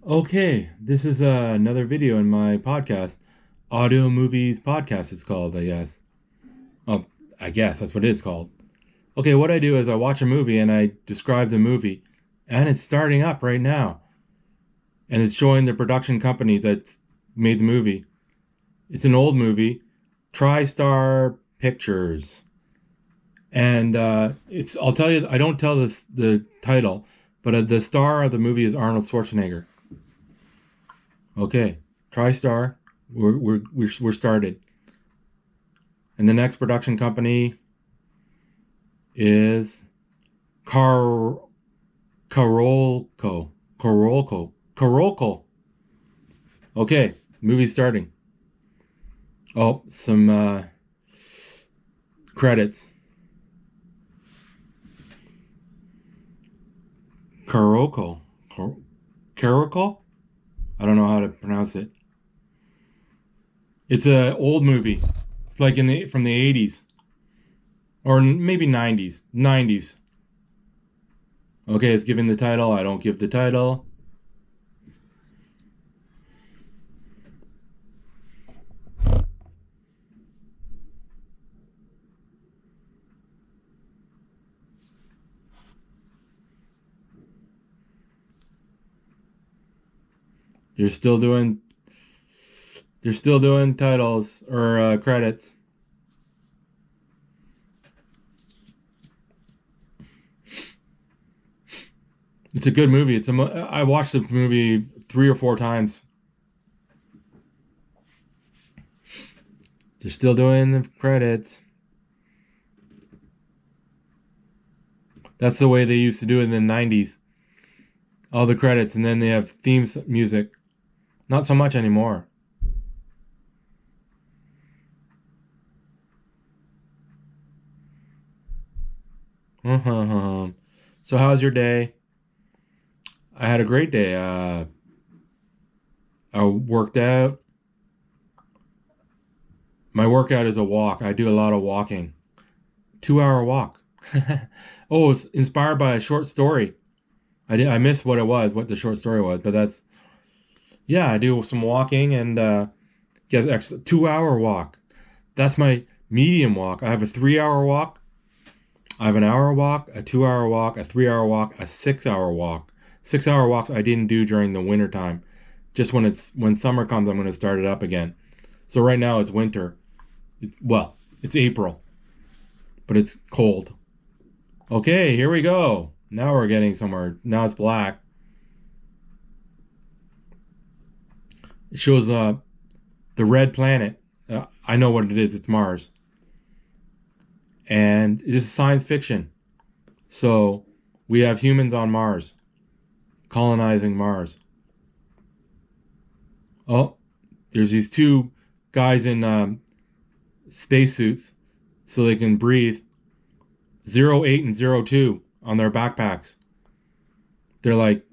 Okay, this is another video in my podcast. Audio Movies Podcast, it's called, I guess. Oh, I guess that's what it's called. Okay, what I do is I watch a movie and I describe the movie, and it's starting up right now. And it's showing the production company that's made the movie. It's an old movie, TriStar Pictures. And I'll tell you, I don't tell this the title, but the star of the movie is Arnold Schwarzenegger. Okay, TriStar, we're started. And the next production company is Car Carolco. Carolco. Okay, movie's starting. Oh, some credits. Carolco. Carolco? I don't know how to pronounce it. It's a old movie. It's like in the from the 80s or maybe 90s. 90s. Okay, it's giving the title. I don't give the title. They're still doing they're still doing titles or credits. It's a good movie. I watched the movie 3 or 4 times. They're still doing the credits. That's the way they used to do it in the 90s. All the credits, and then they have themes music. Not so much anymore. So how's your day? I had a great day. I worked out. My workout is a walk. I do a lot of walking. 2 hour walk. Oh, it's inspired by a short story. I missed what it was, what the short story was, but that's yeah. I do some walking and get extra 2 hour walk. That's my medium walk. I have a 3 hour walk. I have an hour walk, a 2 hour walk, a 3 hour walk, a 6 hour walk. 6 hour walks I didn't do during the winter time. Just when summer comes, I'm going to start it up again. So right now it's winter. It's April, but it's cold. Okay, here we go. Now we're getting somewhere. Now it's black. It shows the red planet. I know what it is. It's Mars. And this is science fiction. So we have humans on Mars, colonizing Mars. Oh, there's these two guys in spacesuits so they can breathe. 08 and 02 on their backpacks. They're like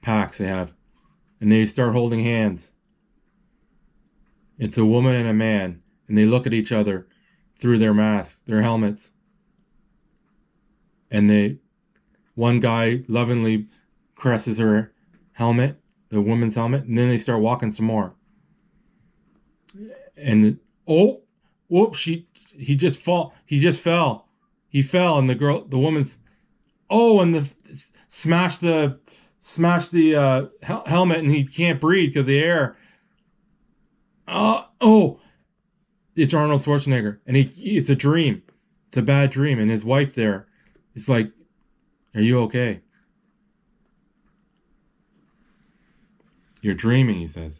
packs they have. And they start holding hands. It's a woman and a man. And they look at each other through their masks, their helmets. And one guy lovingly caresses her helmet, the woman's helmet, and then they start walking some more. And oh, whoops, he just fell. He fell and the woman's and the smashed the helmet and he can't breathe because the air. Oh, it's Arnold Schwarzenegger and it's a dream. It's a bad dream and his wife there. It's like, are you okay? You're dreaming, he says.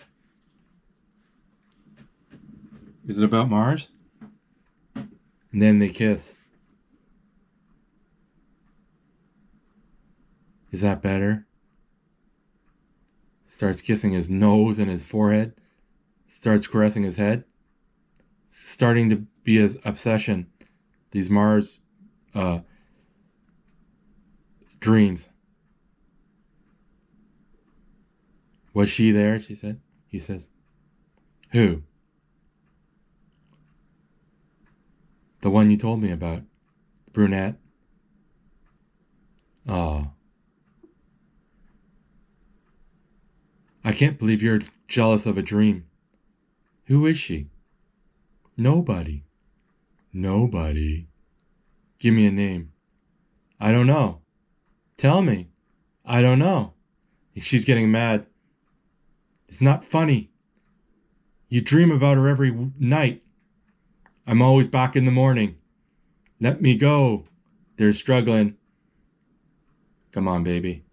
Is it about Mars? And then they kiss. Is that better? Starts kissing his nose and his forehead. Starts caressing his head. Starting to be his obsession. These Mars uh, dreams. Was she there? She said. He says. Who? The one you told me about. Brunette. Oh. I can't believe you're jealous of a dream. Who is she? Nobody. Nobody. Give me a name. I don't know. Tell me. I don't know. She's getting mad. It's not funny. You dream about her every night. I'm always back in the morning. Let me go. They're struggling. Come on, baby.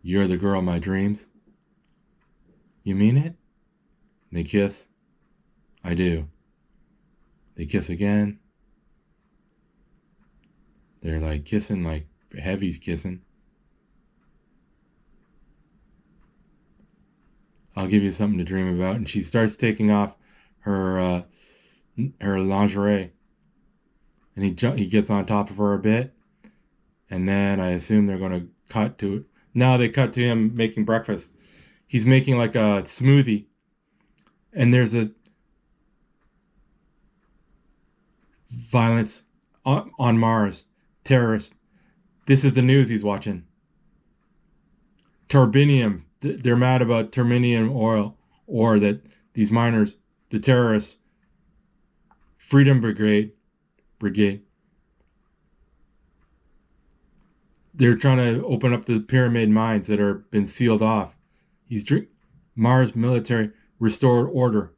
You're the girl of my dreams. You mean it? They kiss. I do. They kiss again. They're like kissing, like Heavy's kissing. I'll give you something to dream about. And she starts taking off her her lingerie. And he gets on top of her a bit. And then I assume they're going to cut to it. Now they cut to him making breakfast. He's making like a smoothie. And there's a violence on Mars. Terrorists. This is the news he's watching. Turbinium. They're mad about turbinium oil, or that these miners, the terrorists, Freedom Brigade. They're trying to open up the pyramid mines that are been sealed off. Mars military restored order.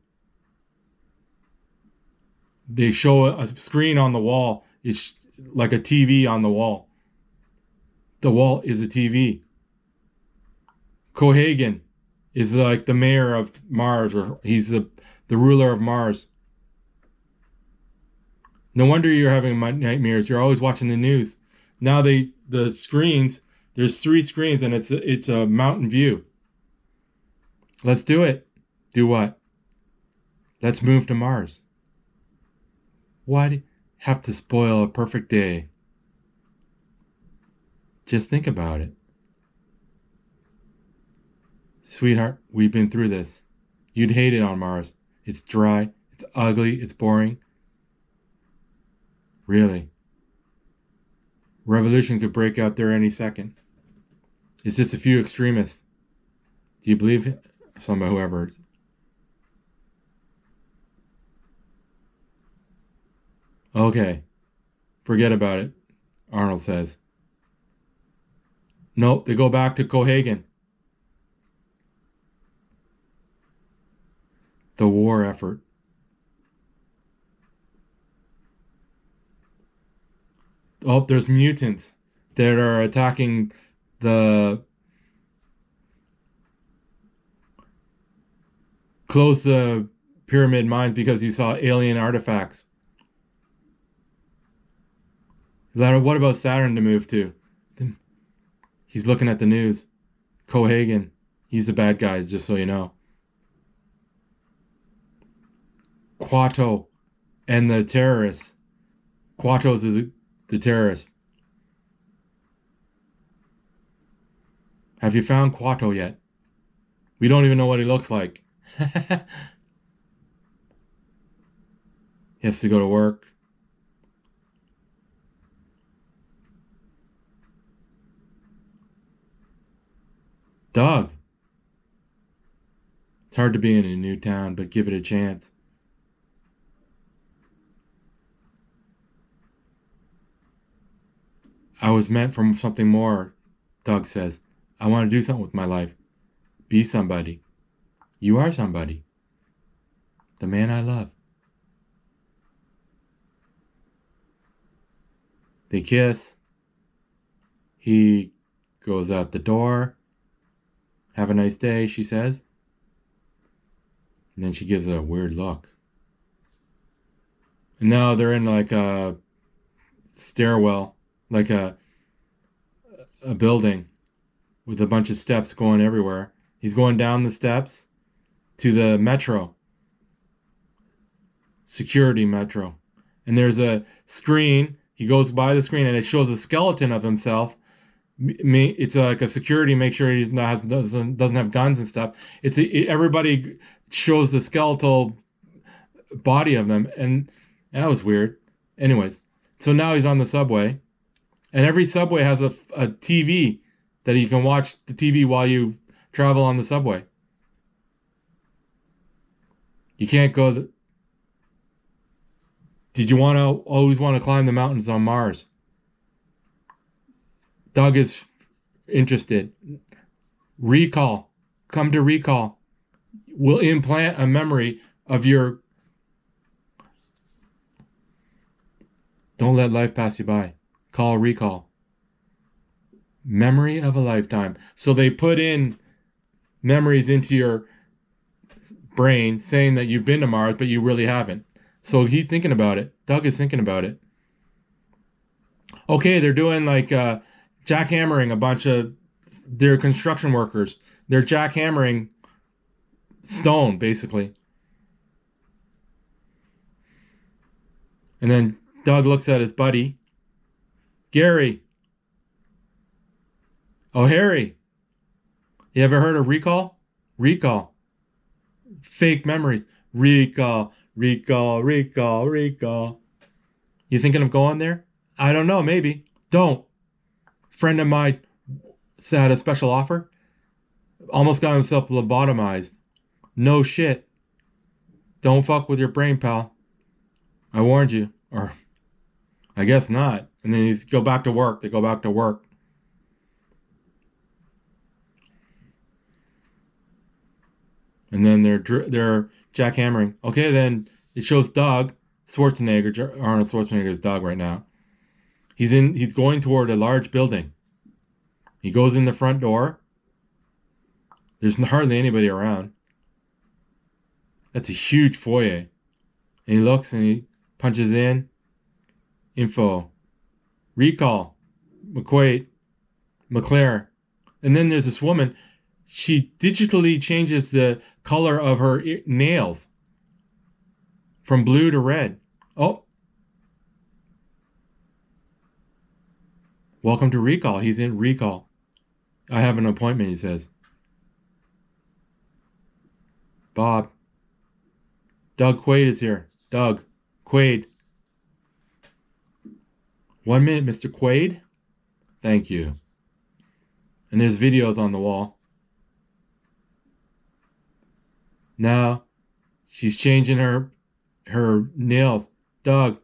They show a screen on the wall. It's like a TV on the wall. The wall is a TV. Cohagen is like the mayor of Mars, or he's the ruler of Mars. No wonder you're having nightmares. You're always watching the news. Now the screens, there's 3 screens, and it's a mountain view. Let's do it. Do what? Let's move to Mars. Why'd you have to spoil a perfect day? Just think about it. Sweetheart, we've been through this. You'd hate it on Mars. It's dry, it's ugly, it's boring. Really. Revolution could break out there any second. It's just a few extremists. Do you believe whoever? Okay. Forget about it, Arnold says. Nope, they go back to Cohagen. The war effort. Oh, there's mutants that are attacking the close the pyramid mines because you saw alien artifacts. What about Saturn to move to? He's looking at the news. Cohagen. He's the bad guy, just so you know. Quato and the terrorists. Quato's is the terrorist. Have you found Quato yet? We don't even know what he looks like. He has to go to work. Doug. It's hard to be in a new town, but give it a chance. I was meant for something more, Doug says. I want to do something with my life. Be somebody. You are somebody. The man I love. They kiss. He goes out the door. Have a nice day, she says. And then she gives a weird look. And now they're in like a stairwell, like a building with a bunch of steps going everywhere. He's going down the steps to the metro, security metro. And there's a screen. He goes by the screen and it shows a skeleton of himself. It's like a security, make sure he doesn't have guns and stuff. Everybody shows the skeletal body of them, and that was weird. Anyways, so now he's on the subway, and every subway has a TV that you can watch the TV while you travel on the subway. You can't go. Did you always want to climb the mountains on Mars? Doug is interested. Recall. Come to Recall. We'll implant a memory of your. Don't let life pass you by. Call Recall. Memory of a lifetime. So they put in memories into your brain saying that you've been to Mars, but you really haven't. So he's thinking about it. Doug is thinking about it. Okay, they're doing like jackhammering a bunch of their construction workers. They're jackhammering stone, basically. And then Doug looks at his buddy, Gary. Oh, Harry. You ever heard of Recall? Recall. Fake memories. Recall, recall, recall, recall. You thinking of going there? I don't know, maybe. Don't. Friend of mine had a special offer. Almost got himself lobotomized. No shit. Don't fuck with your brain, pal. I warned you. Or, I guess not. And then he's go back to work. They go back to work. And then they're jackhammering. Okay, then it shows Doug Schwarzenegger. Arnold Schwarzenegger's Doug right now. He's going toward a large building. He goes in the front door. There's hardly anybody around. That's a huge foyer. And he looks and he punches in info. Recall. McQuaid. McClare. And then there's this woman. She digitally changes the color of her nails from blue to red. Oh. Welcome to Recall. He's in Recall. I have an appointment, he says. Bob. Doug Quaid is here. Doug. Quaid. 1 minute, Mr. Quaid. Thank you. And there's videos on the wall. Now, she's changing her nails. Doug.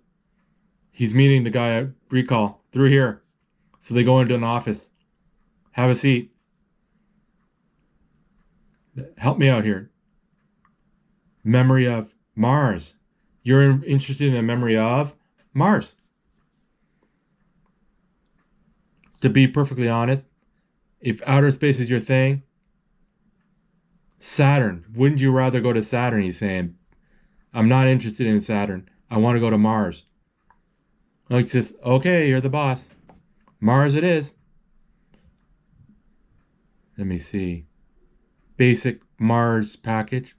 He's meeting the guy at Recall. Through here. So they go into an office. Have a seat. Help me out here. Memory of Mars. You're interested in the memory of Mars. To be perfectly honest, if outer space is your thing, Saturn. Wouldn't you rather go to Saturn? He's saying. I'm not interested in Saturn. I want to go to Mars. Like, just, okay, you're the boss. Mars it is. Let me see. Basic Mars package.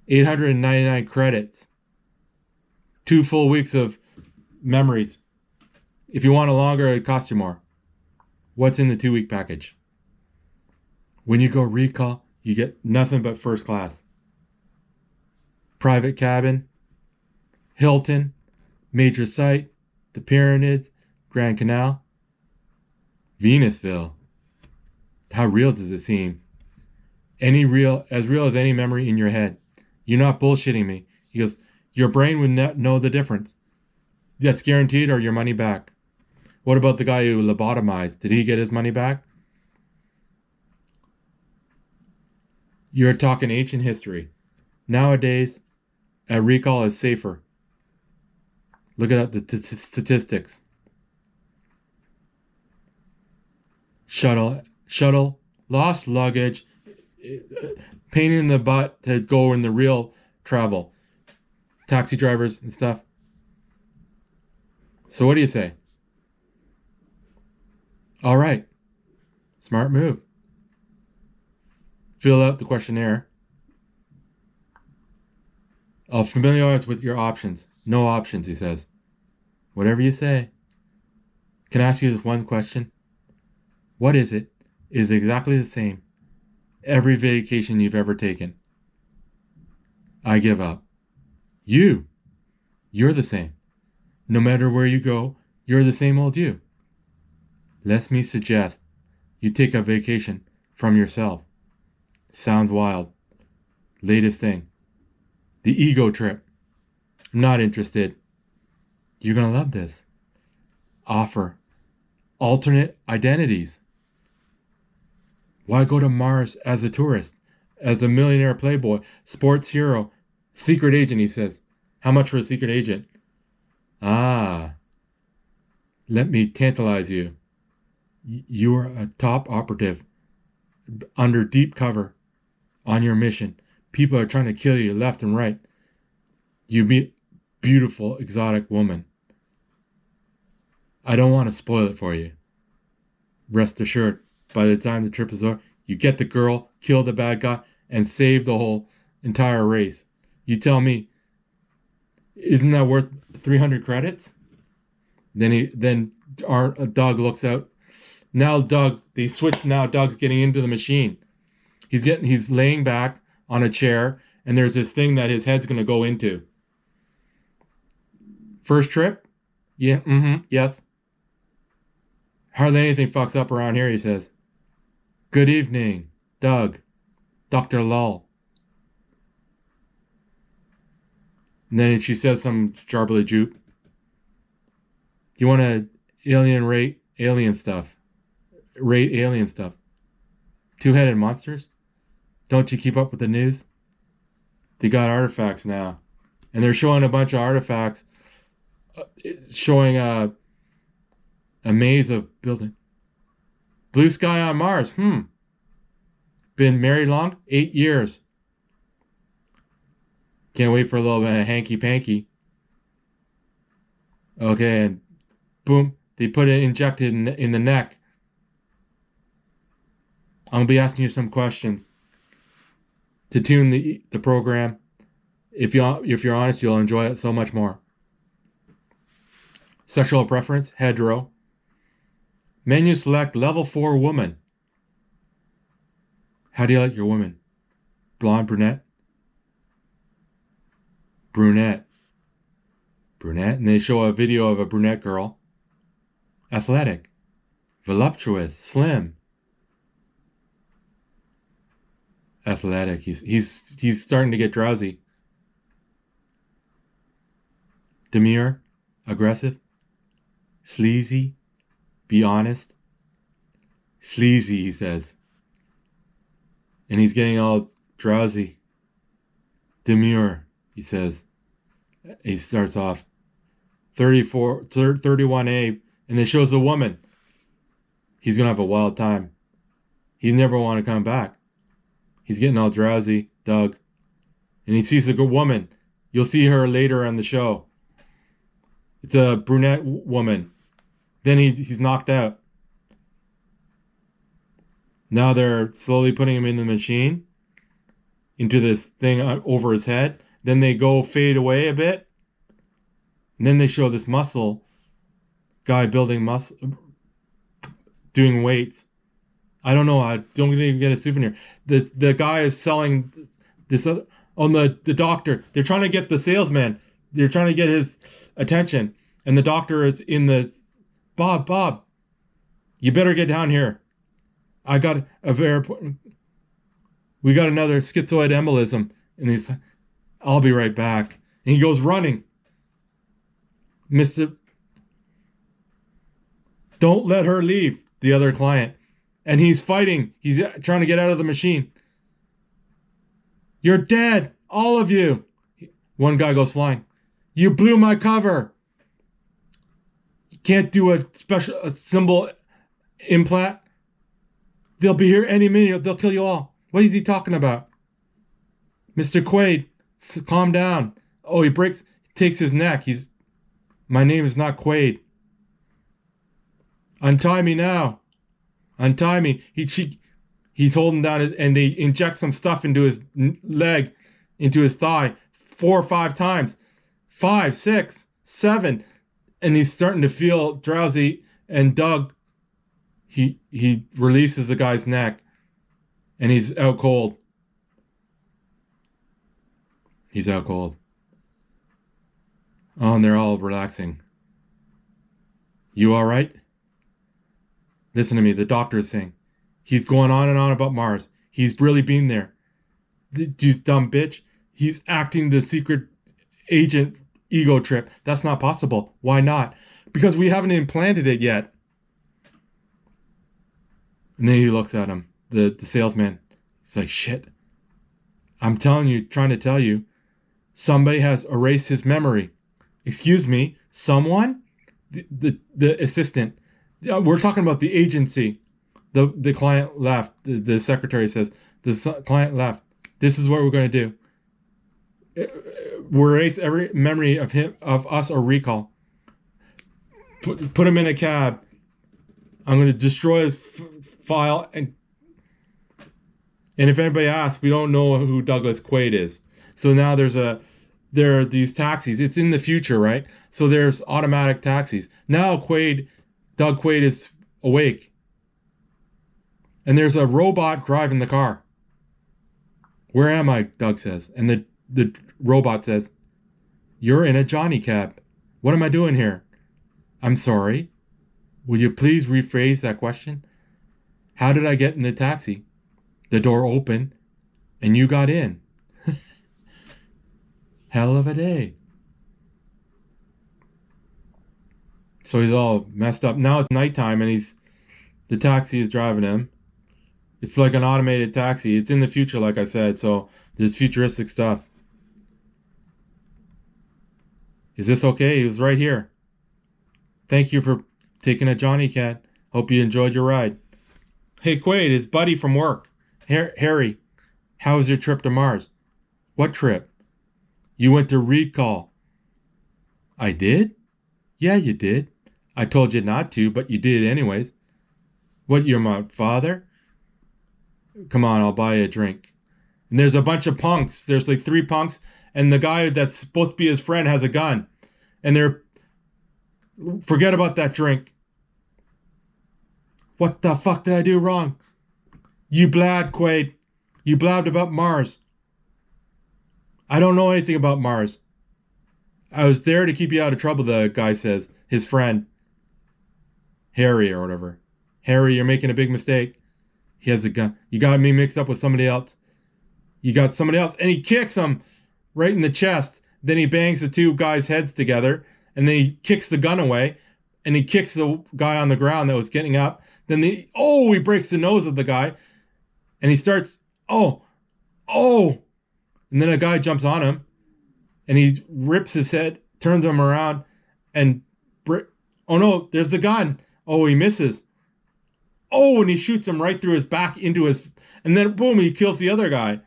899 credits. 2 full weeks of memories. If you want it longer, it costs you more. What's in the 2-week package? When you go Recall, you get nothing but first class. Private cabin, Hilton, major site, the Pyramids, Grand Canal, Venusville. How real does it seem? As real as any memory in your head. You're not bullshitting me. He goes, your brain would not know the difference. That's guaranteed or your money back. What about the guy who lobotomized? Did he get his money back? You're talking ancient history. Nowadays, a Recall is safer. Look at the statistics. Shuttle, lost luggage, pain in the butt to go in the real travel. Taxi drivers and stuff. So what do you say? All right. Smart move. Fill out the questionnaire. I'll familiarize with your options. No options, he says. Whatever you say. Can I ask you this one question? What is it? It is exactly the same. Every vacation you've ever taken. I give up. You're the same. No matter where you go, you're the same old you. Let me suggest You take a vacation from yourself. Sounds wild. Latest thing. The ego trip. Not interested. You're gonna love this. Offer. Alternate identities. Why go to Mars as a tourist? As a millionaire playboy, sports hero, secret agent, he says. How much for a secret agent? Ah, let me tantalize you. You are a top operative under deep cover on your mission. People are trying to kill you left and right. You meet beautiful, exotic woman. I don't want to spoil it for you. Rest assured, by the time the trip is over, you get the girl, kill the bad guy, and save the whole entire race. You tell me, isn't that worth 300 credits? Then our Doug looks out. Now they switch. Now Doug's getting into the machine. He's laying back on a chair, and there's this thing that his head's gonna go into. First trip? Yeah, yes. Hardly anything fucks up around here, he says. Good evening, Doug. Dr. Lull. And then she says some jarbly jupe. You want to rate alien stuff? Rate alien stuff. Two-headed monsters? Don't you keep up with the news? They got artifacts now. And they're showing a bunch of artifacts showing a maze of building. Blue sky on Mars. Been married long? 8 years. Can't wait for a little bit of hanky-panky. Okay, and boom, they put it injected in the neck. I'm going to be asking you some questions to tune the program. If you're honest, you'll enjoy it so much more. Sexual preference, hetero. Menu select level 4 woman. How do you like your woman? Blonde, brunette? Brunette. Brunette. And they show a video of a brunette girl. Athletic. Voluptuous. Slim. Athletic. He's starting to get drowsy. Demure. Aggressive. Sleazy. Be honest. Sleazy, he says. And he's getting all drowsy. Demure, he says. He starts off 31A, and it shows the woman. He's going to have a wild time. He never want to come back. He's getting all drowsy, Doug. And he sees a good woman. You'll see her later on the show. It's a brunette woman. Then he's knocked out. Now they're slowly putting him in the machine, into this thing over his head. Then they go fade away a bit. And then they show this muscle guy building muscle, doing weights. I don't know. I don't even get a souvenir. The guy is selling this on the doctor. They're trying to get the salesman. They're trying to get his attention. And the doctor is in the, Bob, you better get down here. I got we got another schizoid embolism. And I'll be right back. And he goes running. Don't let her leave, the other client. And he's fighting. He's trying to get out of the machine. You're dead, all of you. One guy goes flying. You blew my cover. You can't do a symbol implant. They'll be here any minute. They'll kill you all. What is he talking about? Mr. Quaid, calm down. Oh, he takes his neck. My name is not Quaid. Untie me now. Untie me. He's holding down and they inject some stuff into his leg, into his thigh, 4 or 5 times. 5, 6, 7. And he's starting to feel drowsy. And Doug, he releases the guy's neck. And he's out cold. He's out cold. Oh, and they're all relaxing. You all right? Listen to me, the doctor is saying, He's going on and on about Mars. He's really been there. You dumb bitch. He's acting the secret agent ego trip. That's not possible. Why not? Because we haven't implanted it yet. And then he looks at him, the salesman. He's like, shit. I'm telling you, trying to tell you, somebody has erased his memory. Excuse me, someone? The assistant. We're talking about the agency. The client left. The secretary says, the client left. This is what we're going to do. We'll erase every memory of him, of us, or recall. Put him in a cab. I'm going to destroy his file, and if anybody asks, we don't know who Douglas Quaid is. So now there are these taxis. It's in the future, right? So there's automatic taxis. Now Doug Quaid is awake, and there's a robot driving the car. Where am I? Doug says, and the robot says, "You're in a Johnny cab. What am I doing here?" I'm sorry. Will you please rephrase that question? How did I get in the taxi? The door opened, and you got in. Hell of a day. So he's all messed up. Now it's nighttime, and the taxi is driving him. It's like an automated taxi. It's in the future, like I said, so there's futuristic stuff. Is this okay? He was right here. Thank you for taking a Johnny Cat. Hope you enjoyed your ride. Hey, Quaid, it's Buddy from work. Harry, how was your trip to Mars? What trip? You went to recall. I did? Yeah, you did. I told you not to, but you did anyways. What, you're my father? Come on, I'll buy you a drink. And there's a bunch of punks. There's like 3 punks, and the guy that's supposed to be his friend has a gun. And forget about that drink. What the fuck did I do wrong? You blabbed, Quaid. You blabbed about Mars. I don't know anything about Mars. I was there to keep you out of trouble, the guy says. His friend. Harry or whatever. Harry, you're making a big mistake. He has a gun. You got me mixed up with somebody else. You got somebody else. And he kicks him right in the chest. Then he bangs the 2 guys' heads together. And then he kicks the gun away. And he kicks the guy on the ground that was getting up. Then he breaks the nose of the guy. And he starts, oh. And then a guy jumps on him. And he rips his head, turns him around. And, oh no, there's the gun. Oh, he misses. Oh, and he shoots him right through his back and then boom, he kills the other guy.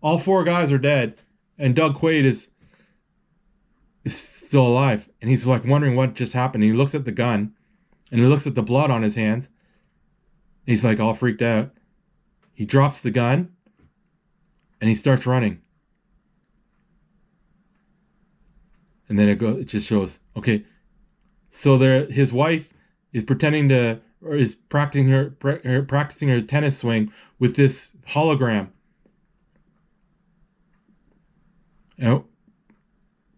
All 4 guys are dead. And Doug Quaid is still alive. And he's like wondering what just happened. And he looks at the gun and he looks at the blood on his hands. He's like all freaked out. He drops the gun and he starts running. And then it just shows, okay. So his wife is practicing her tennis swing with this hologram. Oh,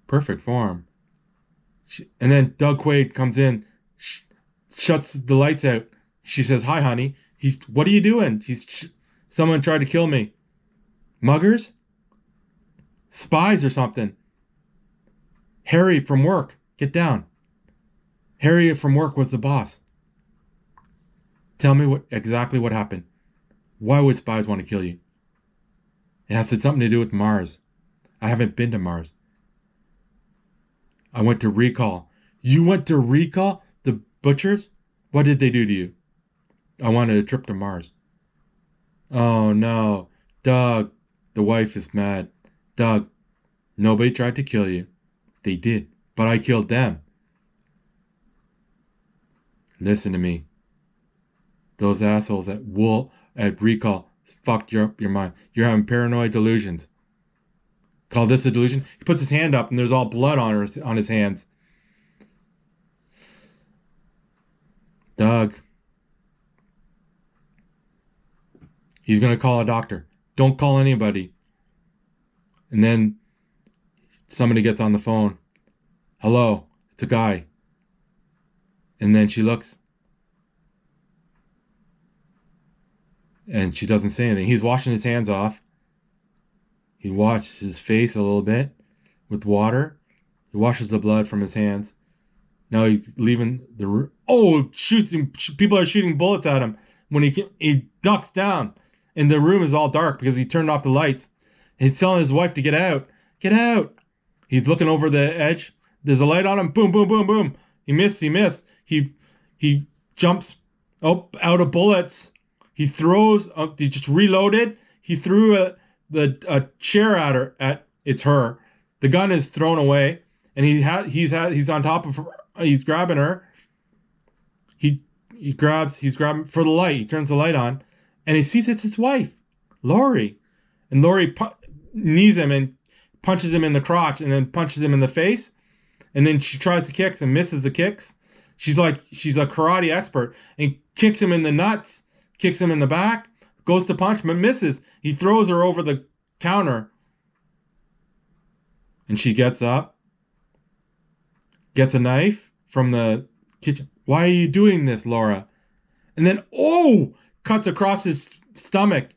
perfect form. And then Doug Quaid comes in, shuts the lights out. She says, "Hi, honey." What are you doing? Someone tried to kill me. Muggers? Spies or something. Harry from work, get down. Harry from work was the boss. Tell me exactly what happened. Why would spies want to kill you? It has something to do with Mars. I haven't been to Mars. I went to recall. You went to recall? The butchers? What did they do to you? I wanted a trip to Mars. Oh no. Doug, the wife is mad. Doug, nobody tried to kill you. They did, but I killed them. Listen to me. Those assholes at recall fucked up your mind. You're having paranoid delusions. Call this a delusion? He puts his hand up and there's all blood on his hands. Doug. He's going to call a doctor. Don't call anybody. And then somebody gets on the phone. Hello, it's a guy. And then she looks. And she doesn't say anything. He's washing his hands off. He washes his face a little bit with water. He washes the blood from his hands. Now he's leaving the room. Oh, shoots him. People are shooting bullets at him. When he ducks down, and the room is all dark because he turned off the lights. He's telling his wife to get out. Get out. He's looking over the edge. There's a light on him. Boom, boom, boom, boom. He missed. He missed. He jumps out of bullets. He throws. He just reloaded. He threw a chair at her. It's her. The gun is thrown away, and he's on top of her. He's grabbing her. He's grabbing for the light. He turns the light on, and he sees it's his wife, Laurie. And Laurie knees him and punches him in the crotch, and then punches him in the face. And then she tries to kick and misses the kicks. She's a karate expert and kicks him in the nuts, kicks him in the back, goes to punch but misses. He throws her over the counter, and she gets up, gets a knife from the kitchen. Why are you doing this, Laura? And then, cuts across his stomach.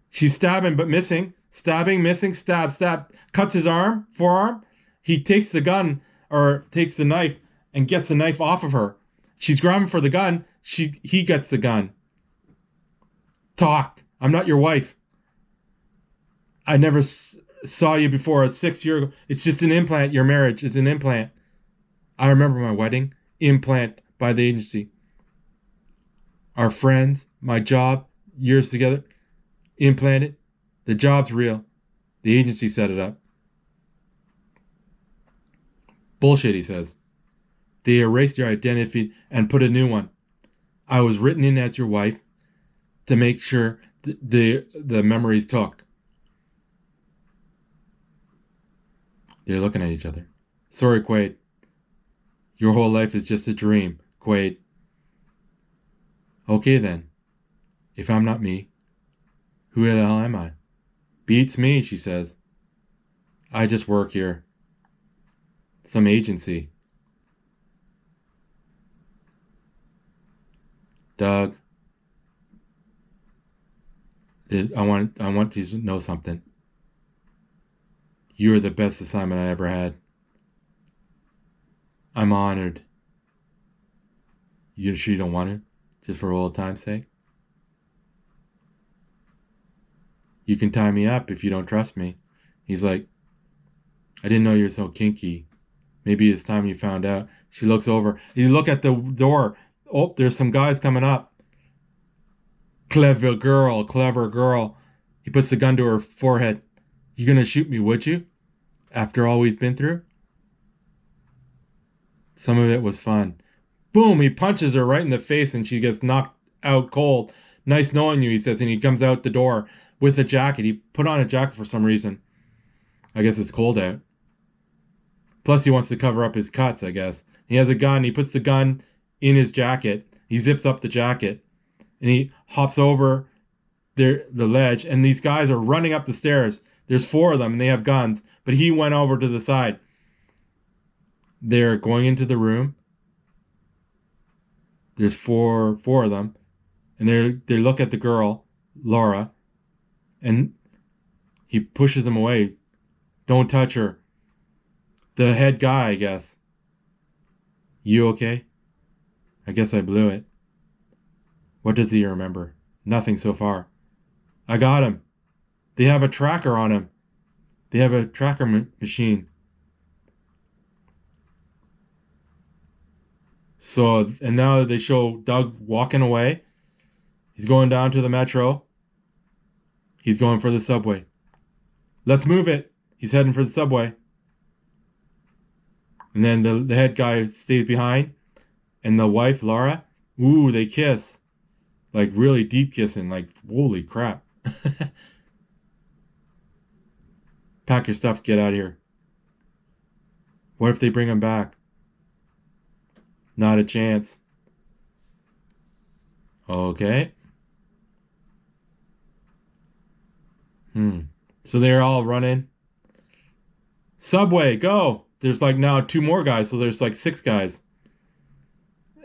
She's stabbing but missing. Stabbing, missing, stab, stab. Cuts his forearm. He takes the gun, or takes the knife, and gets the knife off of her. She's grabbing for the gun. He gets the gun. Talk. I'm not your wife. I never saw you before 6 years ago. It's just an implant. Your marriage is an implant. I remember my wedding. Implant by the agency. Our friends, my job, years together. Implanted. The job's real. The agency set it up. Bullshit, he says. They erased your identity and put a new one. I was written in as your wife to make sure the memories took. They're looking at each other. Sorry, Quaid. Your whole life is just a dream, Quaid. Okay then. If I'm not me, who the hell am I? Beats me, she says. I just work here. Some agency. Doug, I want you to know something. You are the best assignment I ever had. I'm honored. You sure you don't want it? Just for old time's sake? You can tie me up if you don't trust me. He's like, I didn't know you were so kinky. Maybe it's time you found out. She looks over. You look at the door. Oh, there's some guys coming up. Clever girl, clever girl. He puts the gun to her forehead. You gonna shoot me, would you? After all we've been through? Some of it was fun. Boom, he punches her right in the face and she gets knocked out cold. Nice knowing you, he says, and he comes out the door with a jacket. He put on a jacket for some reason. I guess it's cold out. Plus he wants to cover up his cuts, I guess. He has a gun. He puts the gun in his jacket. He zips up the jacket. And he hops over the ledge. And these guys are running up the stairs. There's 4 of them and they have guns. But he went over to the side. They're going into the room. There's four of them. And they look at the girl, Laura. And he pushes them away. Don't touch her. The head guy, I guess. You okay? I guess I blew it. What does he remember? Nothing so far. I got him. They have a tracker on him. They have a tracker machine. So, and now they show Doug walking away. He's going down to the metro. He's going for the subway. Let's move it. He's heading for the subway. And then the head guy stays behind. And the wife, Laura, ooh, they kiss. Like really deep kissing. Like, holy crap. Pack your stuff, get out of here. What if they bring him back? Not a chance. Okay. So they're all running. Subway, go! There's like now 2 more guys, so there's like 6 guys.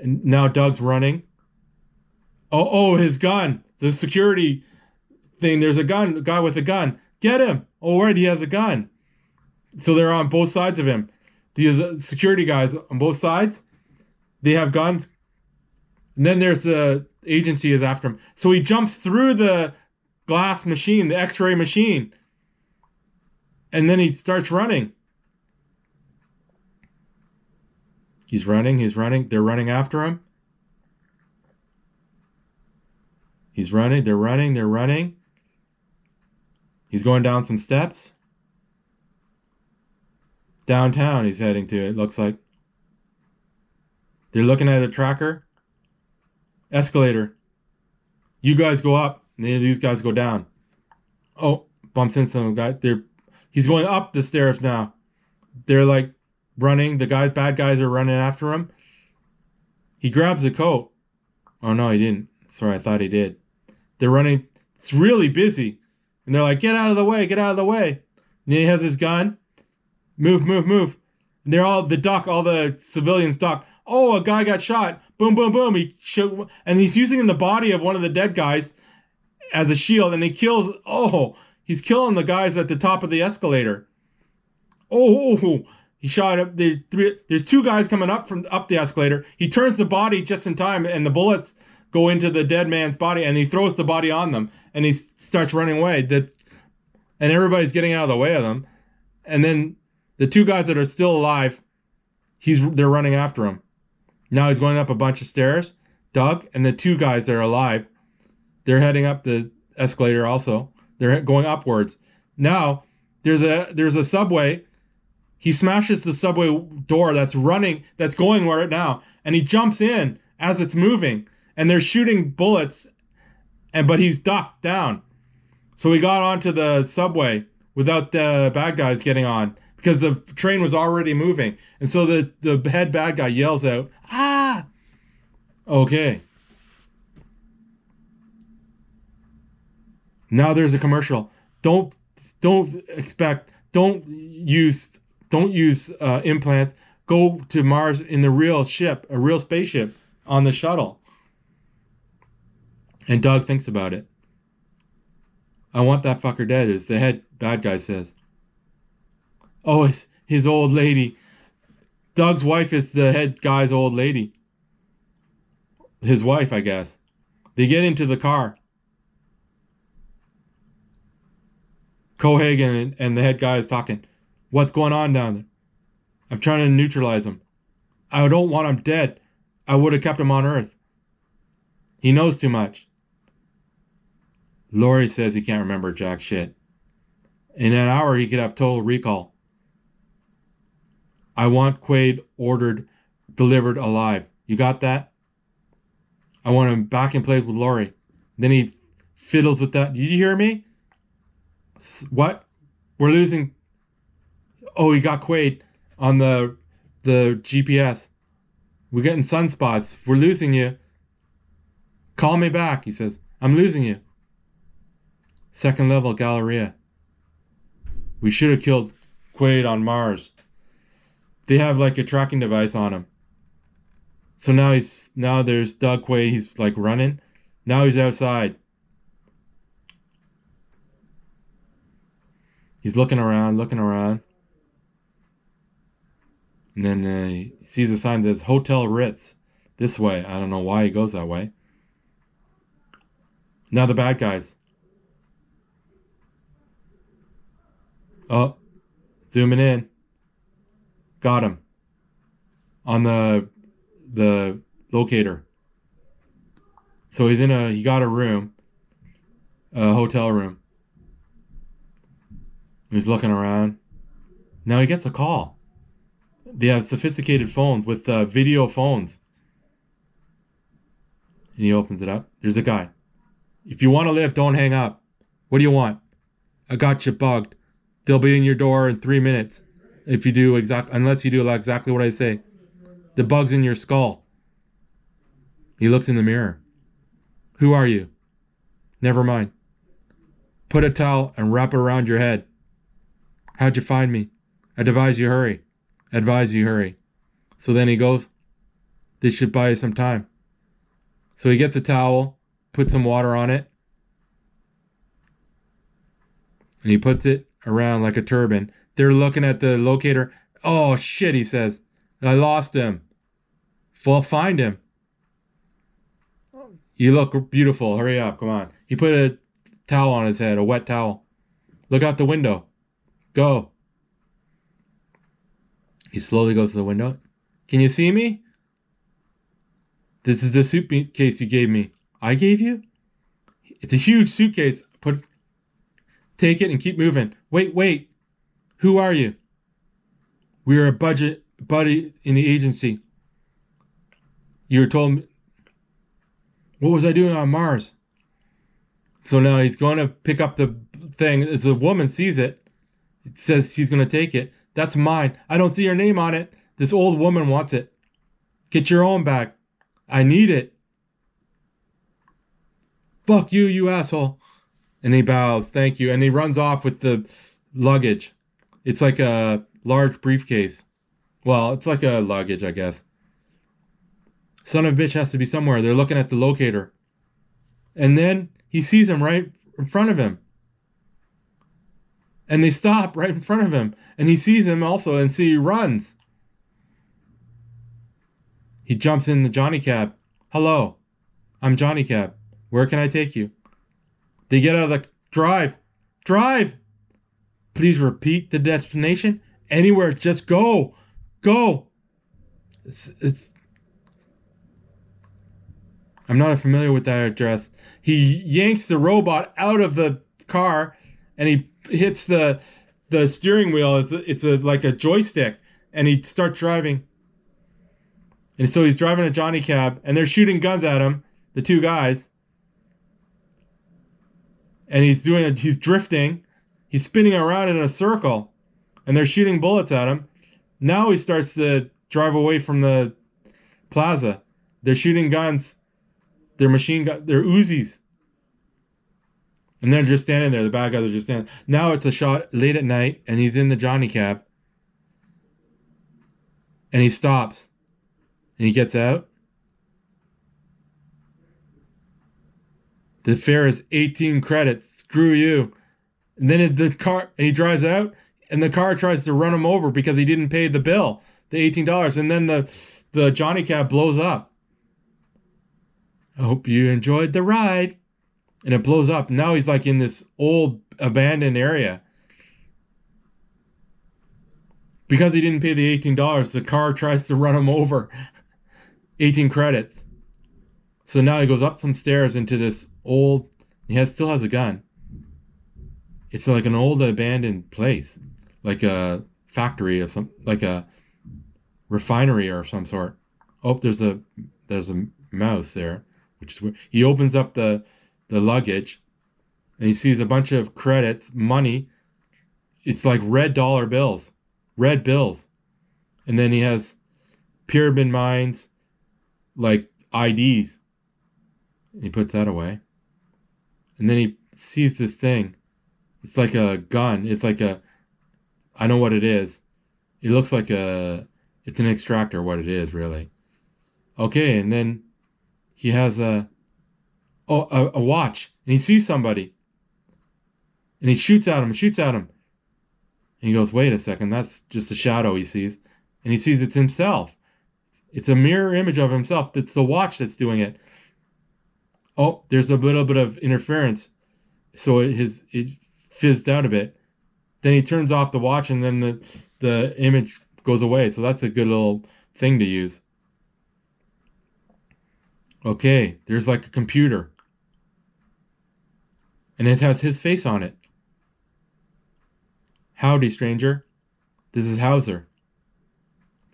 And now Doug's running. Oh, his gun. The security thing. There's a guy with a gun. Get him. Oh, right, he has a gun. So they're on both sides of him. The security guys on both sides, they have guns. And then there's the agency is after him. So he jumps through the glass machine, the X-ray machine, and then he starts running. He's running. He's running. They're running after him. He's running. They're running. They're running. He's going down some steps. Downtown he's heading to, it looks like. They're looking at the tracker. Escalator. You guys go up, and these guys go down. Oh, bumps into some guy. He's going up the stairs now. They're like running. Bad guys are running after him. He grabs the coat. Oh no, he didn't. Sorry, I thought he did. They're running. It's really busy. And they're like, get out of the way, get out of the way. And then he has his gun. Move, move, move. And they're all the civilians duck. Oh, a guy got shot. Boom, boom, boom. And he's using the body of one of the dead guys as a shield, and he's killing the guys at the top of the escalator. He shot up there's two guys coming up from up the escalator. He turns the body just in time, and the bullets go into the dead man's body, and he throws the body on them, and he starts running away. And everybody's getting out of the way of them. And then the two guys that are still alive, they're running after him. Now he's going up a bunch of stairs. Doug and the two guys that are alive, they're heading up the escalator also. They're going upwards. Now there's a subway. He smashes the subway door that's going right now, and he jumps in as it's moving, and they're shooting bullets, but he's ducked down. So he got onto the subway without the bad guys getting on, because the train was already moving. And so the head bad guy yells out, "Ah!" Okay. Now there's a commercial. Don't use implants. Go to Mars in the real ship, a real spaceship on the shuttle. And Doug thinks about it. I want that fucker dead, as the head bad guy says. Oh, it's his old lady. Doug's wife is the head guy's old lady. His wife, I guess. They get into the car. Cohagen and the head guy is talking. What's going on down there? I'm trying to neutralize him. I don't want him dead. I would have kept him on Earth. He knows too much. Laurie says he can't remember jack shit. In an hour, he could have total recall. I want Quaid delivered alive. You got that? I want him back in place with Laurie. Then he fiddles with that. Did you hear me? What? We're losing. Oh, he got Quaid on the GPS. We're getting sunspots. We're losing you. Call me back, he says. I'm losing you. Second level Galleria. We should have killed Quaid on Mars. They have like a tracking device on him. So now there's Doug Quaid. He's like running. Now he's outside. He's looking around. And then he sees a sign that says Hotel Ritz. This way. I don't know why he goes that way. Now the bad guys. Oh, zooming in. Got him. On the locator. So he got a room. A hotel room. He's looking around. Now he gets a call. They have sophisticated phones with video phones. And he opens it up. There's a guy. If you want to live, don't hang up. What do you want? I got you bugged. They'll be in your door in 3 minutes. Unless you do exactly what I say. The bug's in your skull. He looks in the mirror. Who are you? Never mind. Put a towel and wrap it around your head. How'd you find me? Advise you hurry. So then he goes, this should buy you some time. So he gets a towel put some water on it, and he puts it around like a turban. They're looking at the locator. Oh shit, he says. I lost him. Well, find him. You look beautiful. Hurry up. Come on. He put a towel on his head, a wet towel. Look out the window. Go. He slowly goes to the window. Can you see me? This is the suitcase you gave me. I gave you? It's a huge suitcase. Take it and keep moving. Wait. Who are you? We're a buddy in the agency. You were told me. What was I doing on Mars? So now he's going to pick up the thing. As a woman sees it, it says she's going to take it. That's mine. I don't see your name on it. This old woman wants it. Get your own back. I need it. Fuck you, you asshole. And he bows. Thank you. And he runs off with the luggage. It's like a large briefcase. Well, it's like a luggage, I guess. Son of a bitch has to be somewhere. They're looking at the locator. And then he sees him right in front of him. And they stop right in front of him. And he sees him also, and so he runs. He jumps in the Johnny Cab. Hello, I'm Johnny Cab. Where can I take you? They get out of the drive. Drive! Please repeat the destination. Anywhere, just go. Go! It's I'm not familiar with that address. He yanks the robot out of the car and he hits the steering wheel. It's like a joystick, and he starts driving. And so he's driving a Johnny Cab, and they're shooting guns at him, the two guys. And he's drifting. He's spinning around in a circle, and they're shooting bullets at him. Now he starts to drive away from the plaza. They're shooting guns. They're machine gun. They're Uzis. And they're just standing there. The bad guys are just standing. Now it's a shot late at night, and he's in the Johnny Cab. And he stops. And he gets out. The fare is 18 credits. Screw you. And then he drives out, and the car tries to run him over because he didn't pay the bill, the $18. And then the Johnny Cab blows up. I hope you enjoyed the ride. And it blows up. Now he's like in this old abandoned area. Because he didn't pay the $18, the car tries to run him over. 18 credits. So now he goes up some stairs into this old... still has a gun. It's like an old abandoned place. Like a factory of some... Like a refinery or some sort. Oh, there's a mouse there. Which is weird. He opens up the luggage, and he sees a bunch of credits, money. It's like red bills. And then he has pyramid mines, like IDs. He puts that away. And then he sees this thing. It's like a gun. It's like I know what it is. It looks like it's an extractor, what it is, really. Okay, and then he has a watch, and he sees somebody, and he shoots at him. And he goes, wait a second, that's just a shadow he sees, and he sees it's himself. It's a mirror image of himself. It's the watch that's doing it. Oh, there's a little bit of interference, so it fizzed out a bit. Then he turns off the watch, and then the image goes away. So that's a good little thing to use. Okay, there's like a computer. And it has his face on it. Howdy, stranger. This is Hauser.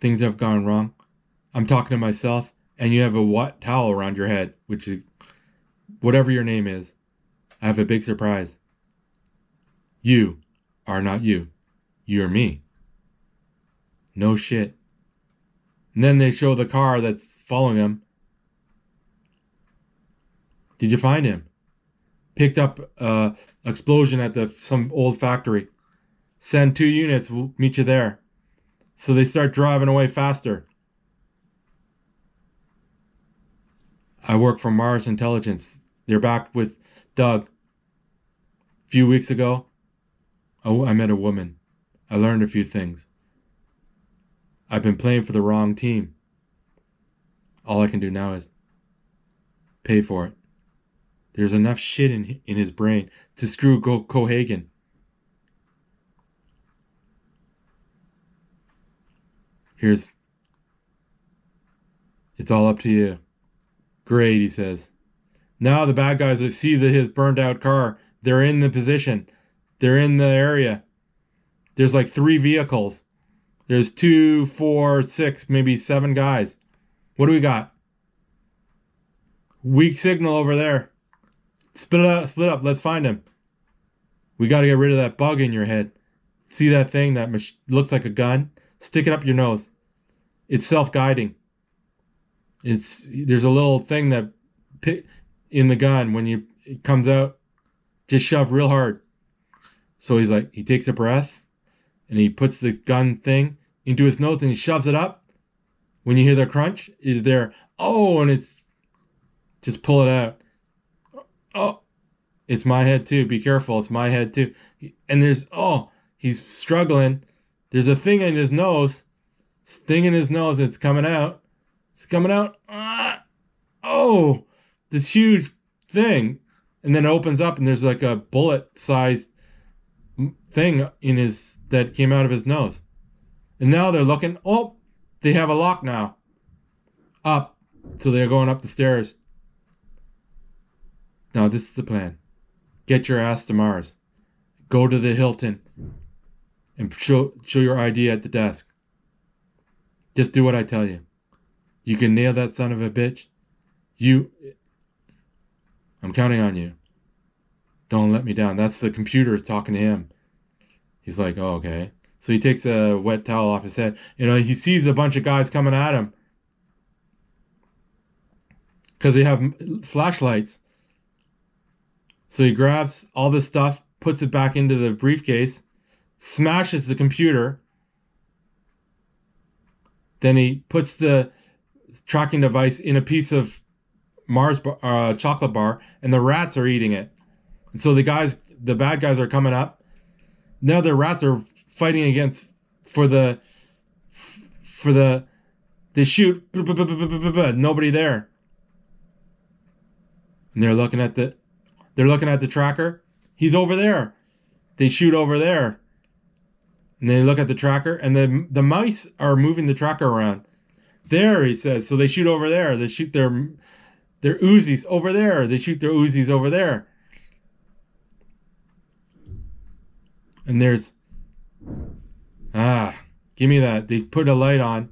Things have gone wrong. I'm talking to myself, and you have a towel around your head, which is whatever your name is. I have a big surprise. You are not you. You're me. No shit. And then they show the car that's following him. Did you find him? Picked up explosion at some old factory. Send 2 units. We'll meet you there. So they start driving away faster. I work for Mars Intelligence. They're back with Doug. A few weeks ago, I met a woman. I learned a few things. I've been playing for the wrong team. All I can do now is pay for it. There's enough shit in his brain to screw Cohagen. It's all up to you. Great, he says. Now the bad guys will see his burned out car. They're in the position. They're in the area. There's like 3 vehicles. There's 2, 4, 6, maybe 7 guys. What do we got? Weak signal over there. Split up. Let's find him. We got to get rid of that bug in your head. See that thing that looks like a gun? Stick it up your nose. It's self-guiding. There's a little thing that in the gun when it comes out, just shove real hard. So he takes a breath and he puts the gun thing into his nose and he shoves it up. When you hear the crunch, is there, and it's just pull it out. Oh, it's my head too. Be careful. It's my head too. And he's struggling. There's a thing in his nose. It's coming out. It's coming out. This huge thing. And then it opens up and there's like a bullet-sized thing that came out of his nose. And now they're looking. Oh, they have a lock now. Up. So they're going up the stairs. Now this is the plan. Get your ass to Mars. Go to the Hilton and show your ID at the desk. Just do what I tell you. You can nail that son of a bitch. I'm counting on you. Don't let me down. That's the computer talking to him. He's like, oh, okay. So he takes a wet towel off his head. He sees a bunch of guys coming at him. Because they have flashlights. So he grabs all this stuff, puts it back into the briefcase, smashes the computer. Then he puts the tracking device in a piece of Mars chocolate bar, and the rats are eating it. And so the bad guys are coming up. Now the rats are fighting they shoot, nobody there. And they're looking at the tracker. He's over there. They shoot over there. And they look at the tracker, and the mice are moving the tracker around. There, he says. So they shoot over there. They shoot their Uzis over there. They shoot their Uzis over there. And there's... give me that. They put a light on.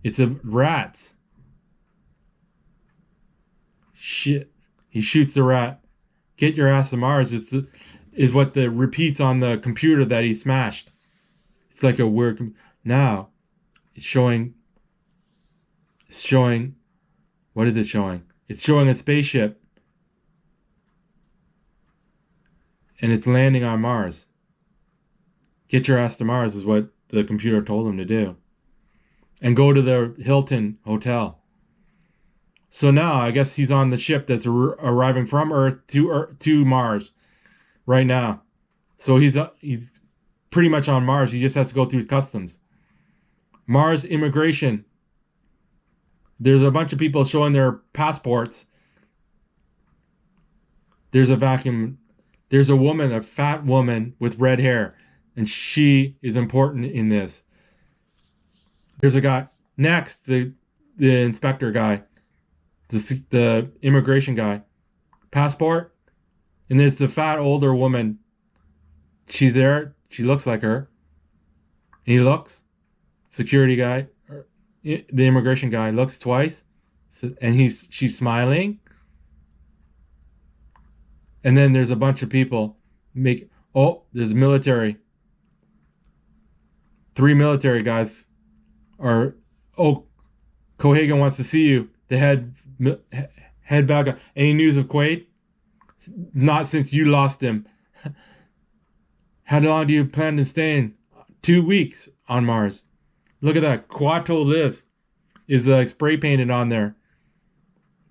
It's a rats. Shit. He shoots the rat. Get your ass to Mars is what the repeats on the computer that he smashed. It's like a weird... Now, it's showing... What is it showing? It's showing a spaceship. And it's landing on Mars. Get your ass to Mars is what the computer told him to do. And go to the Hilton Hotel. So now, I guess he's on the ship that's arriving from Earth to Mars right now. So he's pretty much on Mars. He just has to go through customs. Mars immigration. There's a bunch of people showing their passports. There's a vacuum. There's a woman, a fat woman with red hair, and she is important in this. There's a guy. Next, the inspector guy. The immigration guy. Passport. And there's the fat older woman. She's there. She looks like her. And he looks. Security guy. The immigration guy looks twice. And she's smiling. And then there's a bunch of people. There's military. 3 military guys are... Cohagen wants to see you. The head bad guy. Any news of Quaid? Not since you lost him. How long do you plan to stay in? 2 weeks on Mars. Look at that. Kuato lives. Is spray painted on there.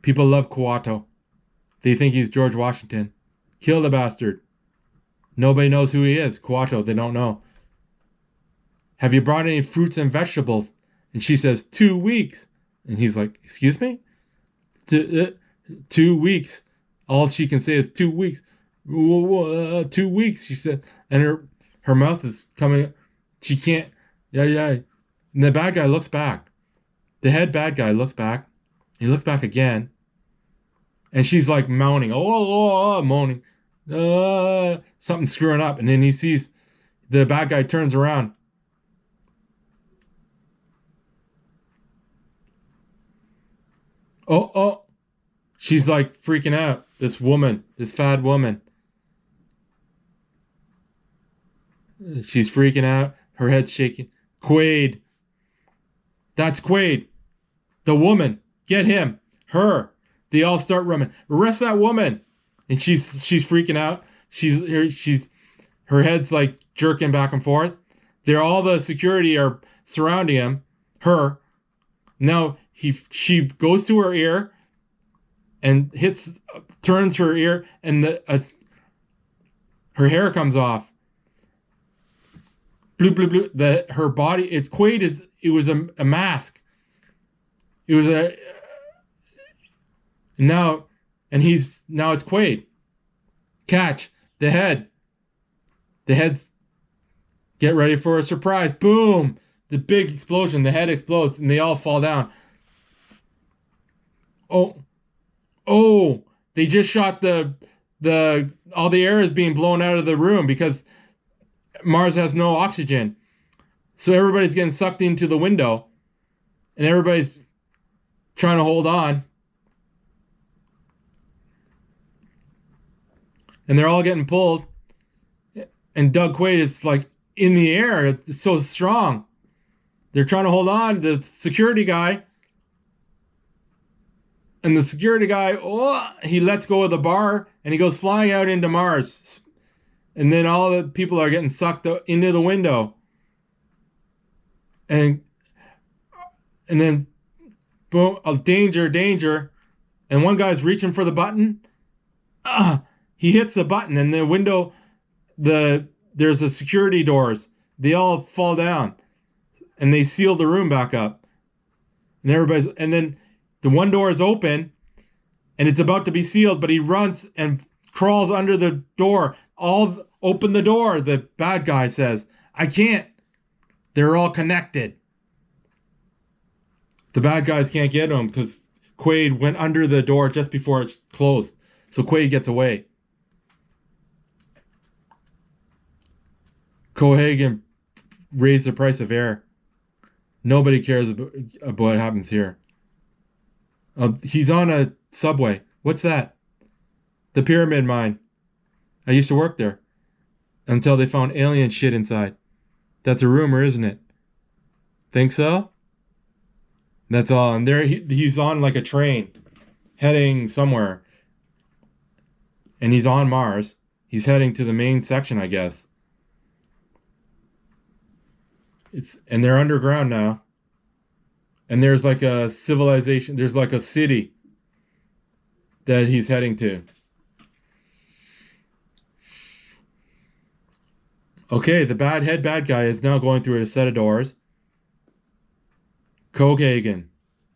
People love Kuato. They think he's George Washington. Kill the bastard. Nobody knows who he is. Kuato, they don't know. Have you brought any fruits and vegetables? And she says, 2 weeks. And he's like, excuse me? 2 weeks. All she can say is 2 weeks. 2 weeks, she said. And her mouth is coming. She can't. Yeah, yeah. And the bad guy looks back. The head bad guy looks back. He looks back again. And she's like moaning. Moaning. Something's screwing up. And then he sees the bad guy turns around. Oh. She's like freaking out. This woman, this fat woman. She's freaking out. Her head's shaking. Quaid. That's Quaid. The woman. Get him. Her. They all start running. Arrest that woman. And she's freaking out. Her head's like jerking back and forth. All the security are surrounding him. Her. Now she goes to her ear and turns her ear, and her hair comes off. Blue, blue, blue. Her body. It's Quaid. It was a mask. It was now it's Quaid. Catch the head. The head's. Get ready for a surprise. Boom! The big explosion. The head explodes, and they all fall down. Oh! They just shot all the air is being blown out of the room because Mars has no oxygen. So everybody's getting sucked into the window, and everybody's trying to hold on. And they're all getting pulled. And Doug Quaid is like in the air. It's so strong. They're trying to hold on. The security guy. And the security guy, he lets go of the bar and he goes flying out into Mars. And then all the people are getting sucked into the window. And then, boom, danger. And one guy's reaching for the button. He hits the button and the window, there's the security doors. They all fall down. And they seal the room back up. And then the one door is open and it's about to be sealed, but he runs and crawls under the door. Open the door, the bad guy says. I can't. They're all connected. The bad guys can't get him because Quaid went under the door just before it closed. So Quaid gets away. Cohaagen raised the price of air. Nobody cares about what happens here. He's on a subway. What's that? The Pyramid Mine. I used to work there. Until they found alien shit inside. That's a rumor, isn't it? Think so? That's all. And there he's on like a train. Heading somewhere. And he's on Mars. He's heading to the main section, I guess. And they're underground now. And there's like a civilization, there's like a city that he's heading to. Okay, the bad guy is now going through a set of doors. Cohaagen.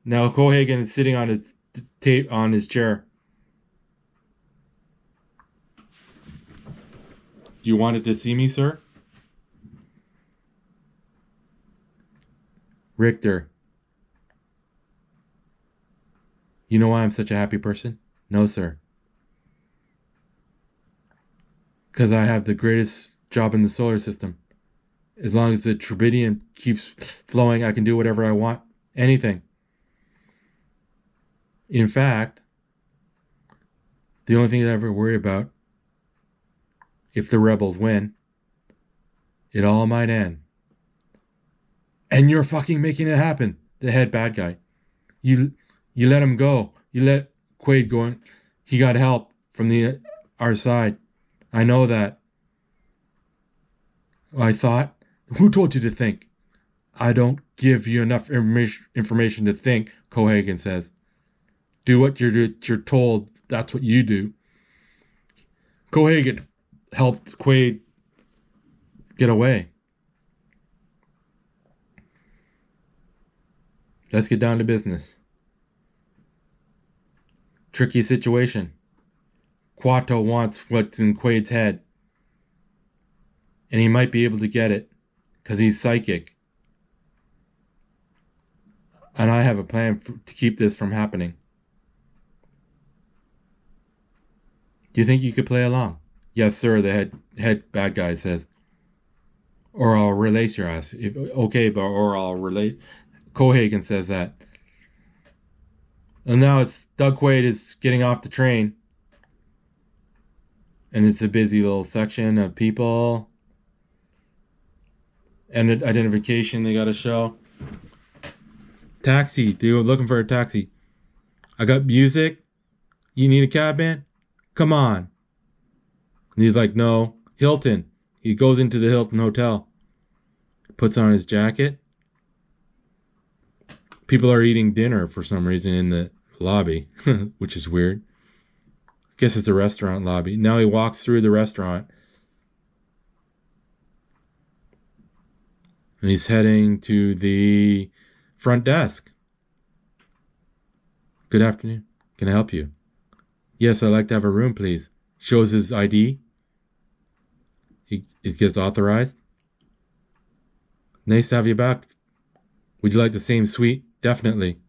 Now Cohaagen is sitting on his tape on his chair. You wanted to see me, sir? Richter. You know why I'm such a happy person? No, sir. Because I have the greatest job in the solar system. As long as the tritium keeps flowing, I can do whatever I want. Anything. In fact, the only thing I ever worry about, if the rebels win, it all might end. And you're fucking making it happen, the head bad guy. You let him go. You let Quaid go. He got help from our side. I know that. I thought. Who told you to think? I don't give you enough information to think, Cohaagen says. Do what you're told that's what you do. Cohaagen helped Quaid get away. Let's get down to business. Tricky situation. Kuato wants what's in Quaid's head. And he might be able to get it because he's psychic. And I have a plan to keep this from happening. Do you think you could play along? Yes, sir, the head bad guy says. Or I'll release your ass. Or I'll relate. Cohaagen says that. And now it's Doug Quaid is getting off the train. And it's a busy little section of people. And identification they got to show. Taxi. They were looking for a taxi. I got music. You need a cab, man? Come on. And he's like, no. Hilton. He goes into the Hilton Hotel. Puts on his jacket. People are eating dinner for some reason in the lobby, which is weird. I guess it's a restaurant lobby. Now he walks through the restaurant. And he's heading to the front desk. Good afternoon. Can I help you? Yes, I'd like to have a room, please. Shows his ID. It gets authorized. Nice to have you back. Would you like the same suite? Definitely.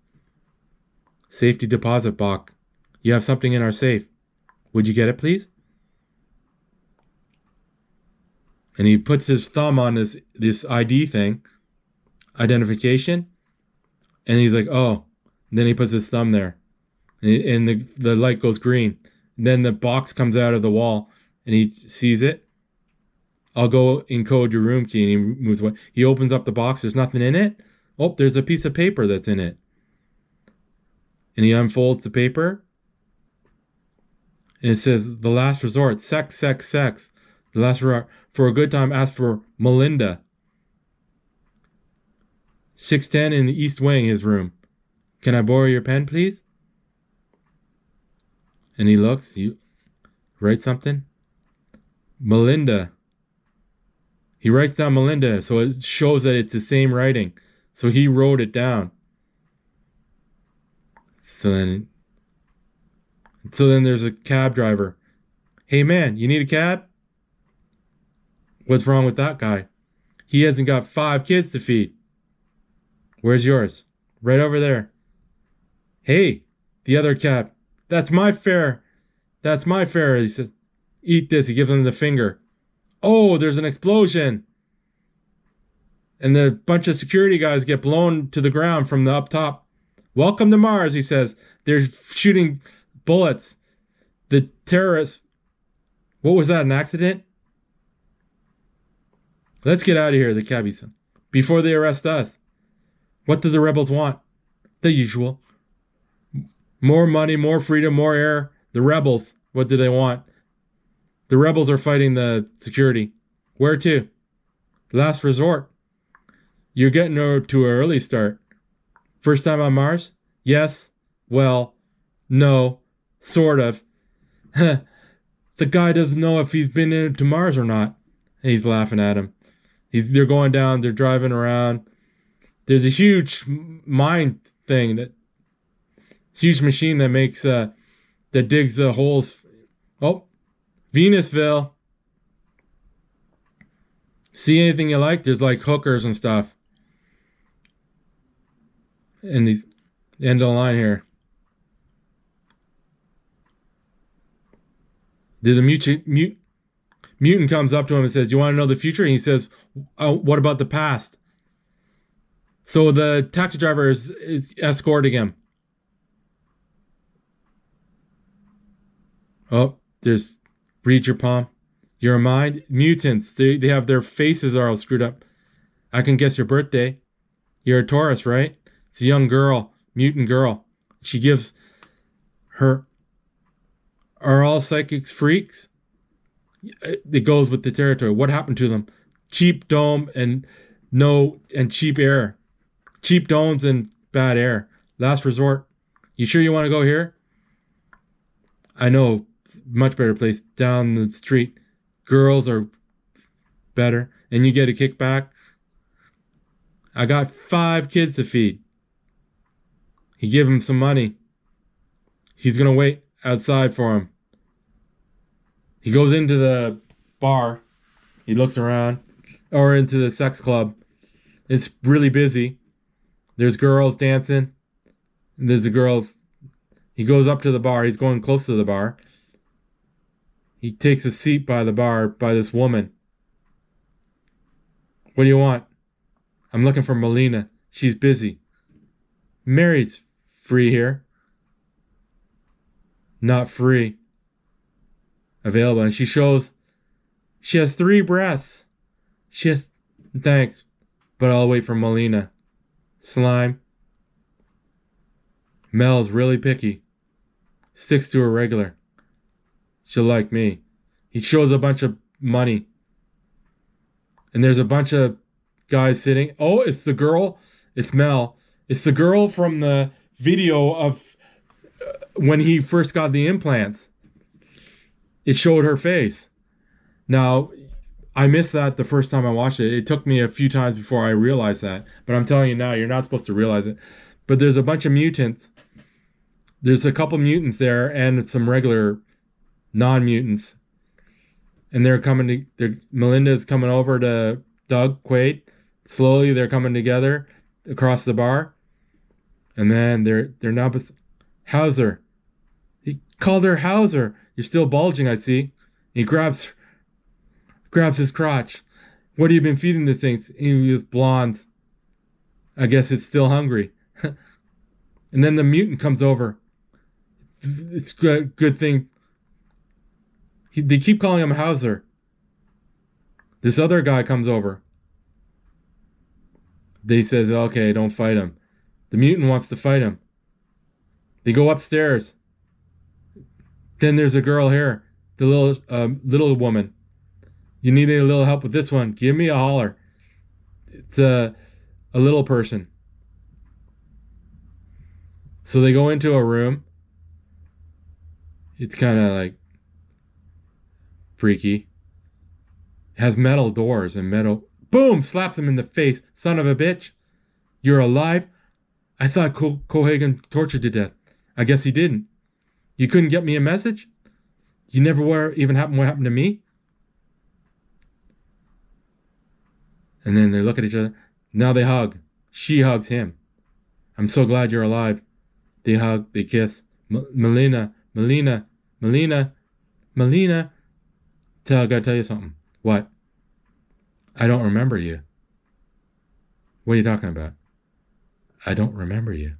Safety deposit box. You have something in our safe. Would you get it, please? And he puts his thumb on this ID thing. Identification. And he's like, oh. And then he puts his thumb there. And the light goes green. And then the box comes out of the wall. And he sees it. I'll go encode your room key. And he moves away. He opens up the box. There's nothing in it. Oh, there's a piece of paper that's in it. And he unfolds the paper. And it says, the last resort. Sex, sex, sex. The last resort. For a good time, ask for Melinda. 610 in the East Wing, his room. Can I borrow your pen, please? And he looks. You write something? Melinda. He writes down Melinda, so it shows that it's the same writing. So he wrote it down. So then there's a cab driver. Hey man, you need a cab? What's wrong with that guy? He hasn't got 5 kids to feed. Where's yours? Right over there. Hey, the other cab. That's my fare. That's my fare. He says, eat this. He gives him the finger. Oh, there's an explosion. And the bunch of security guys get blown to the ground from the up top. Welcome to Mars, he says. They're shooting bullets. The terrorists. What was that, an accident? Let's get out of here, the cabbie said. Before they arrest us. What do the rebels want? The usual. More money, more freedom, more air. The rebels, what do they want? The rebels are fighting the security. Where to? Last resort. You're getting to an early start. First time on Mars? Yes. Well, no. Sort of. The guy doesn't know if he's been into Mars or not. He's laughing at him. They're going down. They're driving around. There's a huge mine thing, huge machine that makes that digs the holes. Oh, Venusville. See anything you like? There's like hookers and stuff. And the end of the line here. There's a mutant comes up to him and says, "You want to know the future?" And he says, "Oh, what about the past?" So the taxi driver is escorting him. Oh, there's read your palm. Your mind. Mutants. They have their faces are all screwed up. I can guess your birthday. You're a Taurus, right? It's a young girl, mutant girl. She gives her. Are all psychics freaks? It goes with the territory. What happened to them? Cheap dome and cheap air. Cheap domes and bad air. Last resort. You sure you want to go here? I know much better place down the street. Girls are better, and you get a kickback. I got 5 kids to feed. He give him some money. He's gonna wait outside for him. He goes into the bar. He looks around, or into the sex club. It's really busy. There's girls dancing. There's a girl. He goes up to the bar. He's going close to the bar. He takes a seat by the bar by this woman. What do you want? I'm looking for Melina. She's busy. Mary's free here. Not free. Available. And she has 3 breasts. She has, thanks, but I'll wait for Melina. Slime. Mel's really picky. Sticks to her regular. She'll like me. He shows a bunch of money. And there's a bunch of guys sitting. Oh, it's the girl. It's Mel. It's the girl from the video of when he first got the implants. It showed her face. Now, I missed that the first time I watched it. It took me a few times before I realized that. But I'm telling you now, you're not supposed to realize it. But there's a bunch of mutants. There's a couple mutants there and some regular non-mutants. And Melinda's coming over to Doug Quaid. Slowly they're coming together across the bar. And then they're now Hauser. He called her Hauser. You're still bulging, I see. He grabs his crotch. What have you been feeding this thing? He was blondes. I guess it's still hungry. And then the mutant comes over. It's good thing. They keep calling him Hauser. This other guy comes over. They says, okay, don't fight him. The mutant wants to fight him. They go upstairs. Then there's a girl here. The little woman. You need a little help with this one? Give me a holler. It's a little person. So they go into a room. It's kind of like freaky. It has metal doors and metal. Boom! Slaps him in the face. Son of a bitch. You're alive? I thought Cohaagen tortured you to death. I guess he didn't. You couldn't get me a message? You never were even happened what happened to me? And then they look at each other. Now they hug. She hugs him. I'm so glad you're alive. They hug. They kiss. Melina. I gotta tell you something. What? I don't remember you. What are you talking about? I don't remember you.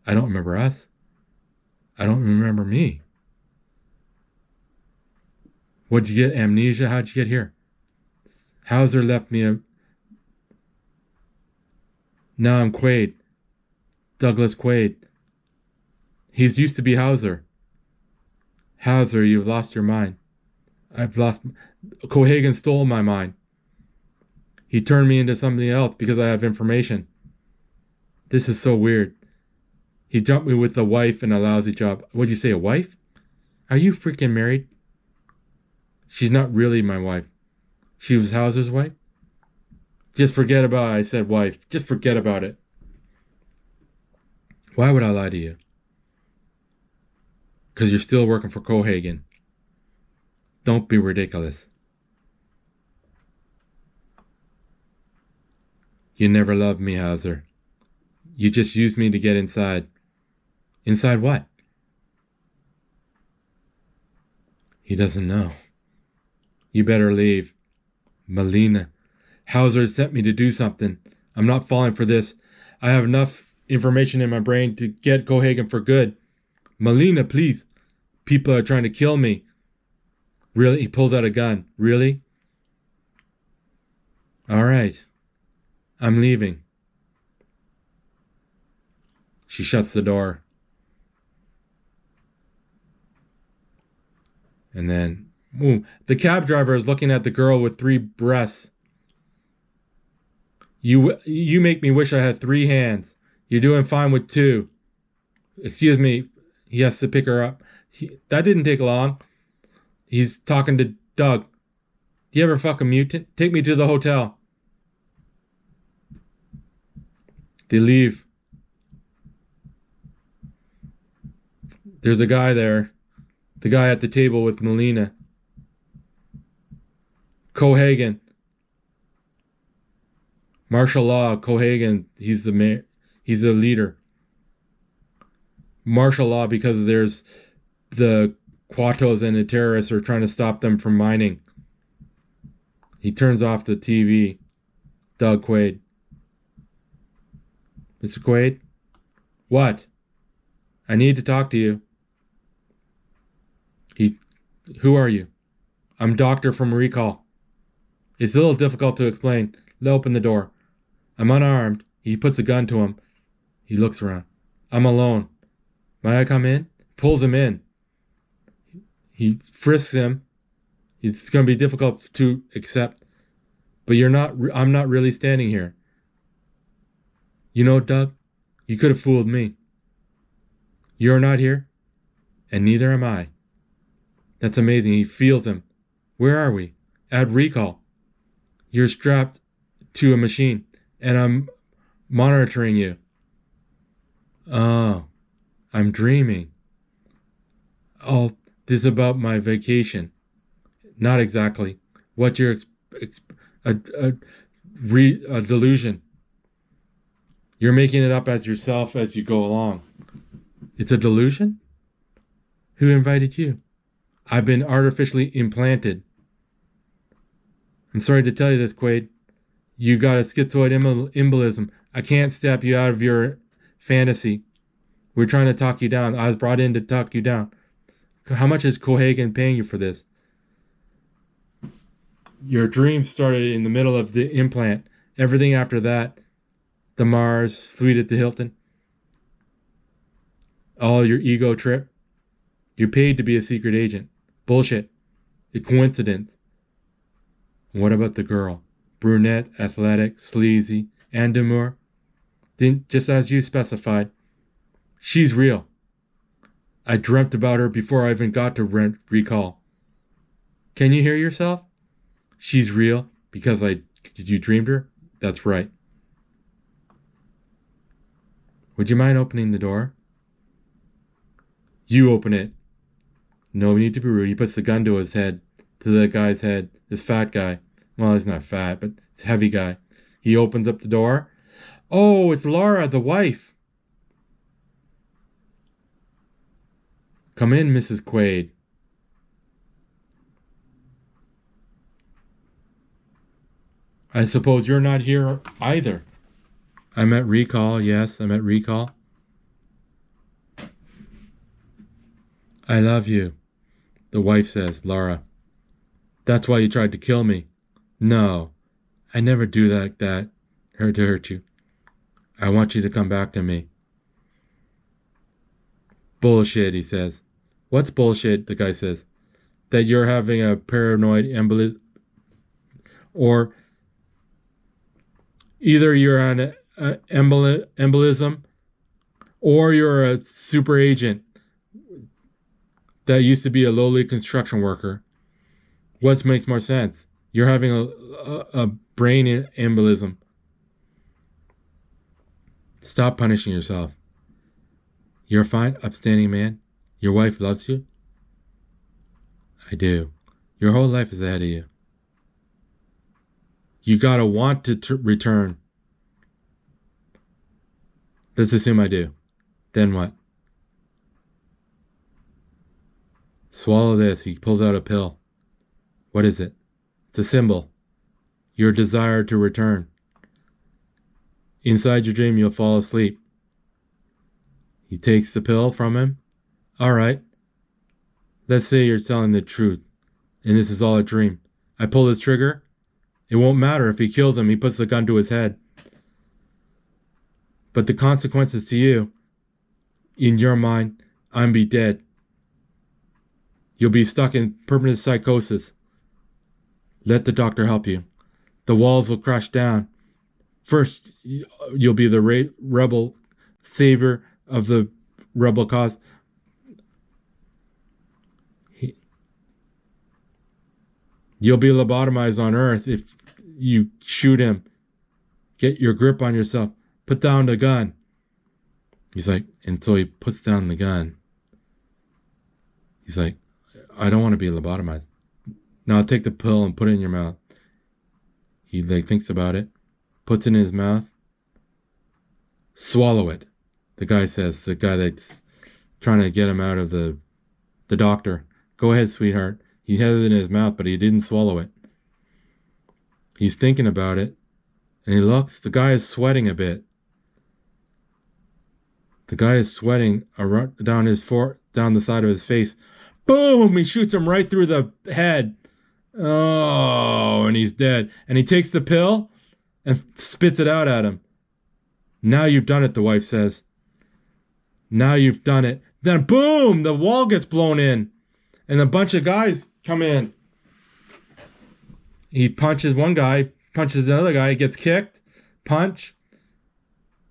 I don't remember us. I don't remember me. What'd you get? Amnesia? How'd you get here? Hauser left me a... Now I'm Quaid. Douglas Quaid. He's used to be Hauser. Hauser, you've lost your mind. Cohaagen stole my mind. He turned me into something else because I have information. This is so weird. He dumped me with a wife and a lousy job. What'd you say, a wife? Are you freaking married? She's not really my wife. She was Hauser's wife? Just forget about it. I said wife. Just forget about it. Why would I lie to you? Because you're still working for Cohaagen. Don't be ridiculous. You never loved me, Hauser. You just used me to get inside. Inside what? He doesn't know. You better leave. Melina. Hauser sent me to do something. I'm not falling for this. I have enough information in my brain to get Cohaagen for good. Melina, please. People are trying to kill me. Really? He pulls out a gun. Really? All right. I'm leaving. She shuts the door. And then, the cab driver is looking at the girl with 3 breasts. You make me wish I had 3 hands. You're doing fine with 2. Excuse me. He has to pick her up. That didn't take long. He's talking to Doug. Do you ever fuck a mutant? Take me to the hotel. They leave. There's a guy there. The guy at the table with Melina. Cohagen. Martial law. Cohagen. He's the leader. Martial law because there's the Quatos and the terrorists are trying to stop them from mining. He turns off the TV. Doug Quaid. Mr. Quaid? What? I need to talk to you. Who are you? I'm Doctor from Recall. It's a little difficult to explain. They'll open the door. I'm unarmed. He puts a gun to him. He looks around. I'm alone. May I come in? Pulls him in. He frisks him. It's going to be difficult to accept. But I'm not really standing here. You know, Doug, you could have fooled me. You're not here, and neither am I. That's amazing. He feels him. Where are we? At Recall. You're strapped to a machine, and I'm monitoring you. Oh, I'm dreaming. Oh, this is about my vacation. Not exactly. What's your a delusion? You're making it up as yourself as you go along. It's a delusion? Who invited you? I've been artificially implanted. I'm sorry to tell you this, Quaid. You got a schizoid embolism. I can't step you out of your fantasy. We're trying to talk you down. I was brought in to talk you down. How much is Cohagen paying you for this? Your dream started in the middle of the implant. Everything after that, the Mars, suite at the Hilton, all your ego trip. You're paid to be a secret agent. Bullshit. A coincidence. What about the girl? Brunette, athletic, sleazy, and demure? Just as you specified. She's real. I dreamt about her before I even got to Recall. Can you hear yourself? She's real because did you dreamed her? That's right. Would you mind opening the door? You open it. No need to be rude. He puts the gun to the guy's head, this fat guy. Well, he's not fat, but it's a heavy guy. He opens up the door. Oh, it's Laura, the wife. Come in, Mrs. Quaid. I suppose you're not here either. I'm at Recall, yes, I'm at Recall. I love you, the wife says, Laura. That's why you tried to kill me. No, I never do that to hurt you. I want you to come back to me. Bullshit, he says. What's bullshit, the guy says. That you're having a paranoid embolism, or either you're on an embolism, or you're a super agent that used to be a lowly construction worker. What makes more sense? You're having a brain embolism. Stop punishing yourself. You're a fine, upstanding man. Your wife loves you? I do. Your whole life is ahead of you. You gotta want to return. Let's assume I do. Then what? Swallow this. He pulls out a pill. What is it? It's a symbol. Your desire to return. Inside your dream, you'll fall asleep. He takes the pill from him. All right. Let's say you're telling the truth, and this is all a dream. I pull this trigger. It won't matter if he kills him. He puts the gun to his head. But the consequences to you, in your mind, I'm be dead. You'll be stuck in permanent psychosis. Let the doctor help you. The walls will crash down. First, you'll be the rebel savior of the rebel cause, You'll be lobotomized on Earth if you shoot him. Get your grip on yourself. Put down the gun. He's like, and so he puts down the gun. He's like, I don't want to be lobotomized. Now take the pill and put it in your mouth. He like thinks about it, puts it in his mouth. Swallow it. The guy says, the guy that's trying to get him out of the doctor. Go ahead, sweetheart. He has it in his mouth, but he didn't swallow it. He's thinking about it, and he looks. The guy is sweating a bit. The guy is sweating down the side of his face. Boom! He shoots him right through the head. Oh, and he's dead. And he takes the pill and spits it out at him. Now you've done it, the wife says. Now you've done it. Then boom! The wall gets blown in. And a bunch of guys come in. He punches one guy, punches another guy, gets kicked, punch.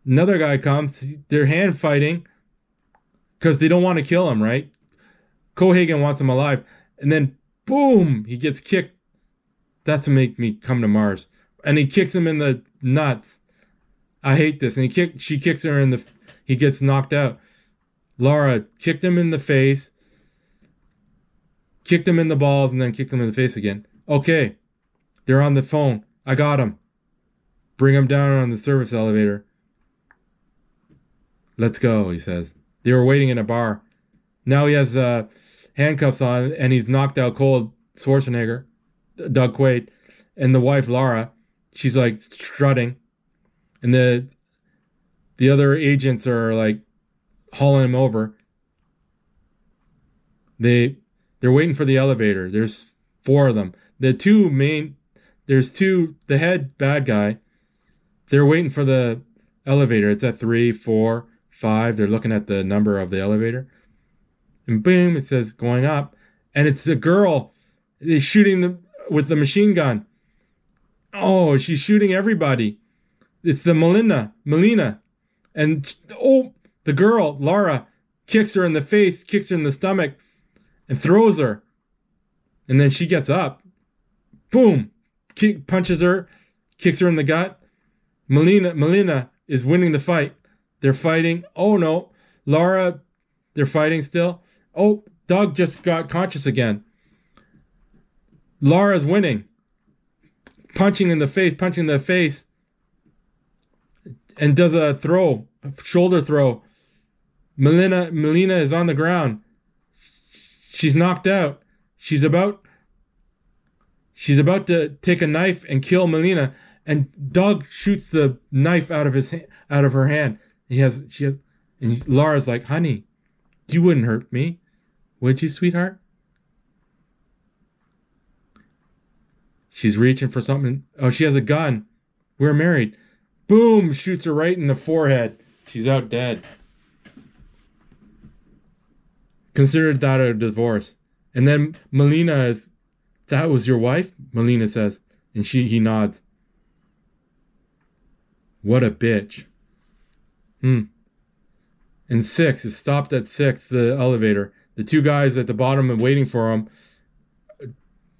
Another guy comes, they're hand fighting because they don't want to kill him, right? Cohaagen wants him alive. And then, boom, he gets kicked. That's to make me come to Mars. And he kicks him in the nuts. I hate this. And she kicks her in he gets knocked out. Laura kicked him in the face, kicked him in the balls, and then kicked him in the face again. Okay, they're on the phone. I got him. Bring him down on the service elevator. Let's go, he says. They were waiting in a bar. Now he has handcuffs on, and he's knocked out cold. Schwarzenegger, Doug Quaid, and the wife, Laura, she's like strutting. And the other agents are like hauling him over. They're waiting for the elevator. There's 4 of them. The head bad guy, they're waiting for the elevator. It's at 3, 4, 5. They're looking at the number of the elevator. And boom, it says going up. And it's a girl. They're shooting with the machine gun. Oh, she's shooting everybody. It's the Melina. And the girl, Laura, kicks her in the face, kicks her in the stomach, and throws her. And then she gets up. Boom. Punches her, kicks her in the gut. Melina is winning the fight. They're fighting. Oh no. Laura, they're fighting still. Oh, Doug just got conscious again. Laura's winning. Punching in the face. And does a shoulder throw. Melina is on the ground. She's knocked out. She's about to take a knife and kill Melina, and Doug shoots the knife out of her hand. And Laura's like, "Honey, you wouldn't hurt me, would you, sweetheart?" She's reaching for something. Oh, she has a gun. We're married. Boom! Shoots her right in the forehead. She's out dead. Considered that a divorce. And then Melina is, "That was your wife?" Melina says. And he nods. What a bitch. And 6, it stopped at 6, the elevator. The 2 guys at the bottom and waiting for him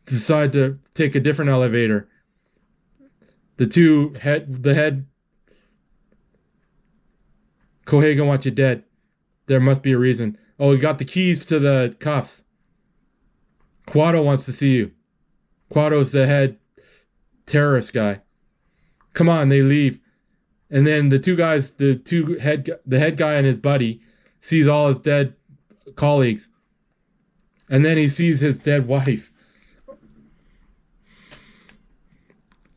decide to take a different elevator. The head, Cohaagen wants you dead. There must be a reason. Oh, he got the keys to the cuffs. Quado wants to see you. Quado's the head terrorist guy. Come on, they leave. And then the 2 guys, the head guy and his buddy sees all his dead colleagues. And then he sees his dead wife.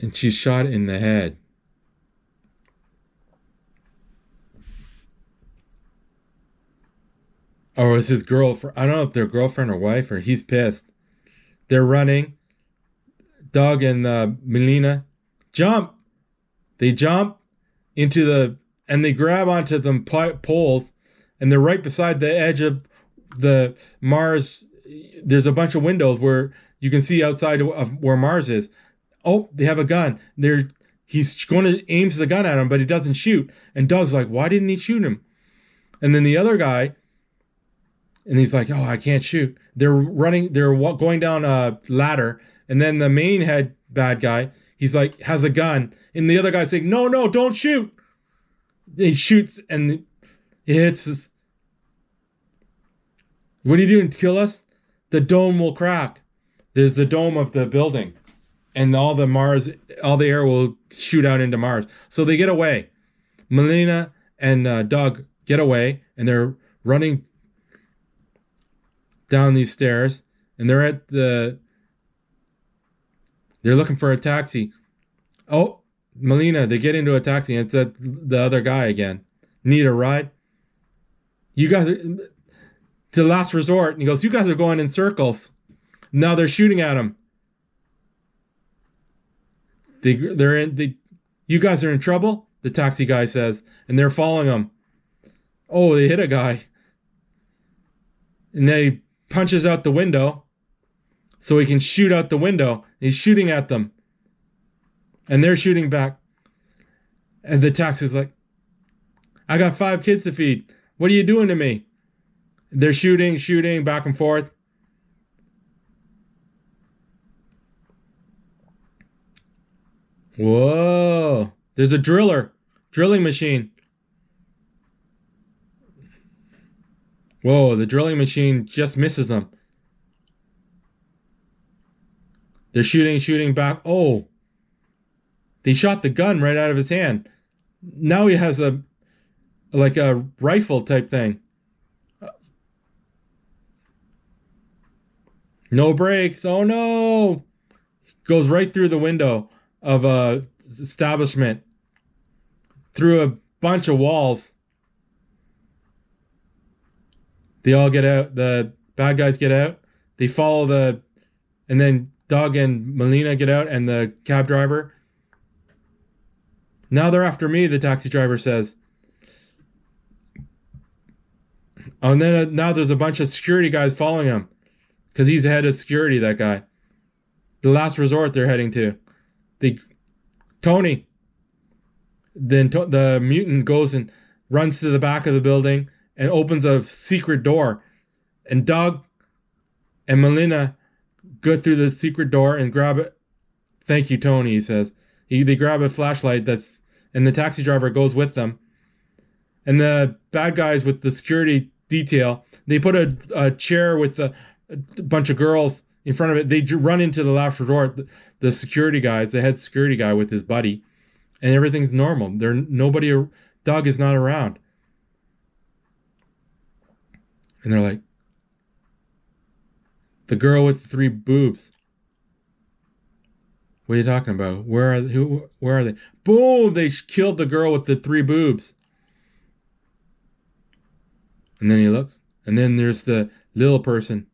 And she's shot in the head. Or it's his girlfriend. I don't know if they're girlfriend or wife, or he's pissed. They're running. Doug and Melina jump. They jump and they grab onto the poles, and they're right beside the edge of the Mars. There's a bunch of windows where you can see outside of where Mars is. Oh, they have a gun. He's going to aims the gun at him, but he doesn't shoot. And Doug's like, "Why didn't he shoot him?" And then the other guy, and he's like, "Oh, I can't shoot." They're running. They're going down a ladder, and then the main head bad guy, he's like has a gun, and the other guy's saying, "No, no, don't shoot." He shoots, and it hits us. What are you doing to kill us? The dome will crack. There's the dome of the building, and all the air will shoot out into Mars. So they get away. Melina and Doug get away, and they're running down these stairs, and they're looking for a taxi. Oh, Melina, they get into a taxi, and it's the other guy again. Need a ride? You guys are to last resort. And he goes, you guys are going in circles. Now they're shooting at him. You guys are in trouble, the taxi guy says, and they're following him. Oh, they hit a guy. And then he punches out the window so he can shoot out the window. He's shooting at them. And they're shooting back. And the taxi's like, I got 5 kids to feed. What are you doing to me? They're shooting back and forth. Whoa. There's a drilling machine. Whoa, the drilling machine just misses them. They're shooting back. Oh. They shot the gun right out of his hand. Now he has a rifle type thing. No brakes. Oh no. Goes right through the window of a establishment. Through a bunch of walls. They all get out. The bad guys get out. They follow and then Doug and Melina get out, and the cab driver. Now they're after me, the taxi driver says. And then now there's a bunch of security guys following him. Because he's the head of security, that guy. The last resort they're heading to. Tony. Then the mutant goes and runs to the back of the building and opens a secret door. And Doug and Melina go through the secret door and grab it. Thank you, Tony, he says. They grab a flashlight and the taxi driver goes with them. And the bad guys with the security detail, they put a chair with a bunch of girls in front of it. They run into the last resort. The security guys, the head security guy with his buddy, and everything's normal. Doug is not around. And they're like, the girl with the 3 boobs. What are you talking about? Where are they? Boom! They killed the girl with the 3 boobs. And then he looks. And then there's the little person.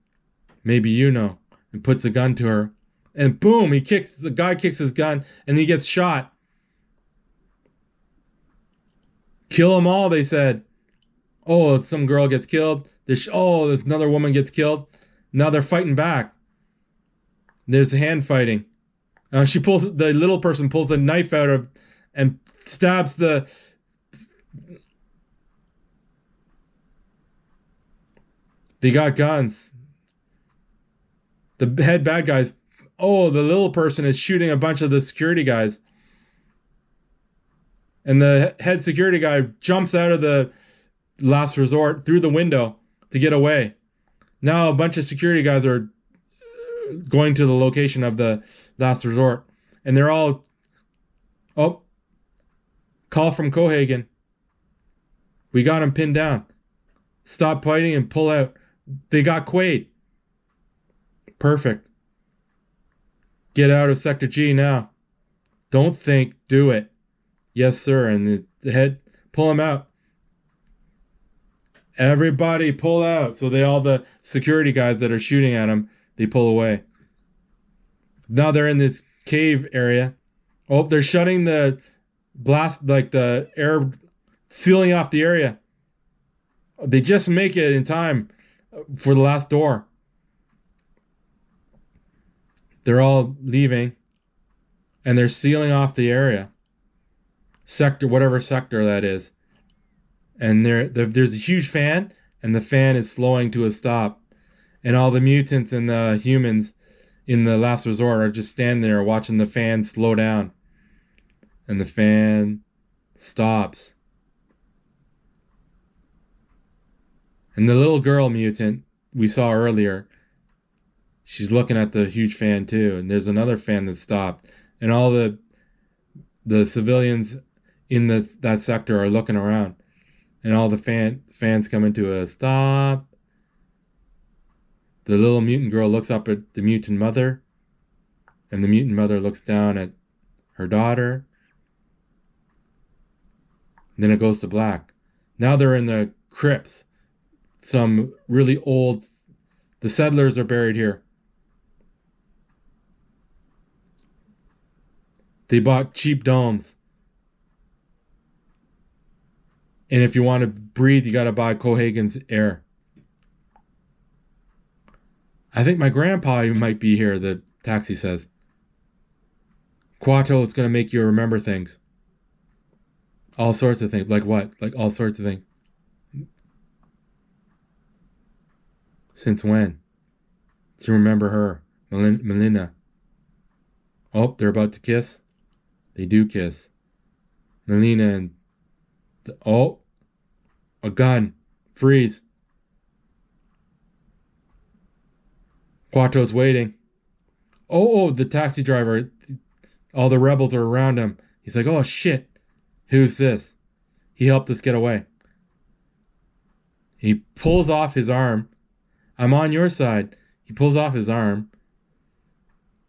Maybe you know. And puts a gun to her. And boom! The guy kicks his gun. And he gets shot. Kill them all, they said. Oh, some girl gets killed. Another woman gets killed. Now they're fighting back. There's hand fighting. The little person pulls a knife out and stabs the. They got guns. The head bad guys. Oh, the little person is shooting a bunch of the security guys. And the head security guy jumps out of the last resort through the window to get away. Now a bunch of security guys are going to the location of the last resort. And they're all... Oh. Call from Cohagen. We got him pinned down. Stop fighting and pull out. They got Quaid. Perfect. Get out of Sector G now. Don't think. Do it. Yes, sir. And the head... Pull him out. Everybody pull out. So all the security guys that are shooting at him, they pull away. Now they're in this cave area. Oh, they're shutting the blast, like the air, sealing off the area. They just make it in time for the last door. They're all leaving. And they're sealing off the area. Sector, whatever sector that is. And there's a huge fan, and the fan is slowing to a stop. And all the mutants and the humans in the last resort are just standing there watching the fan slow down. And the fan stops. And the little girl mutant we saw earlier, she's looking at the huge fan too. And there's another fan that stopped. And all the civilians in that sector are looking around. And all the fans come into a stop. The little mutant girl looks up at the mutant mother. And the mutant mother looks down at her daughter. And then it goes to black. Now they're in the crypts. Some really old... The settlers are buried here. They bought cheap domes. And if you want to breathe, you got to buy Cohagen's air. I think my grandpa might be here, the taxi says. Kuato is going to make you remember things. All sorts of things. Like what? Like all sorts of things. Since when? To remember her. Melina. Oh, they're about to kiss. They do kiss. Melina and... Oh! A gun. Freeze. Kuato's waiting. Oh, the taxi driver. All the rebels are around him. He's like, oh shit. Who's this? He helped us get away. He pulls off his arm. I'm on your side. He pulls off his arm.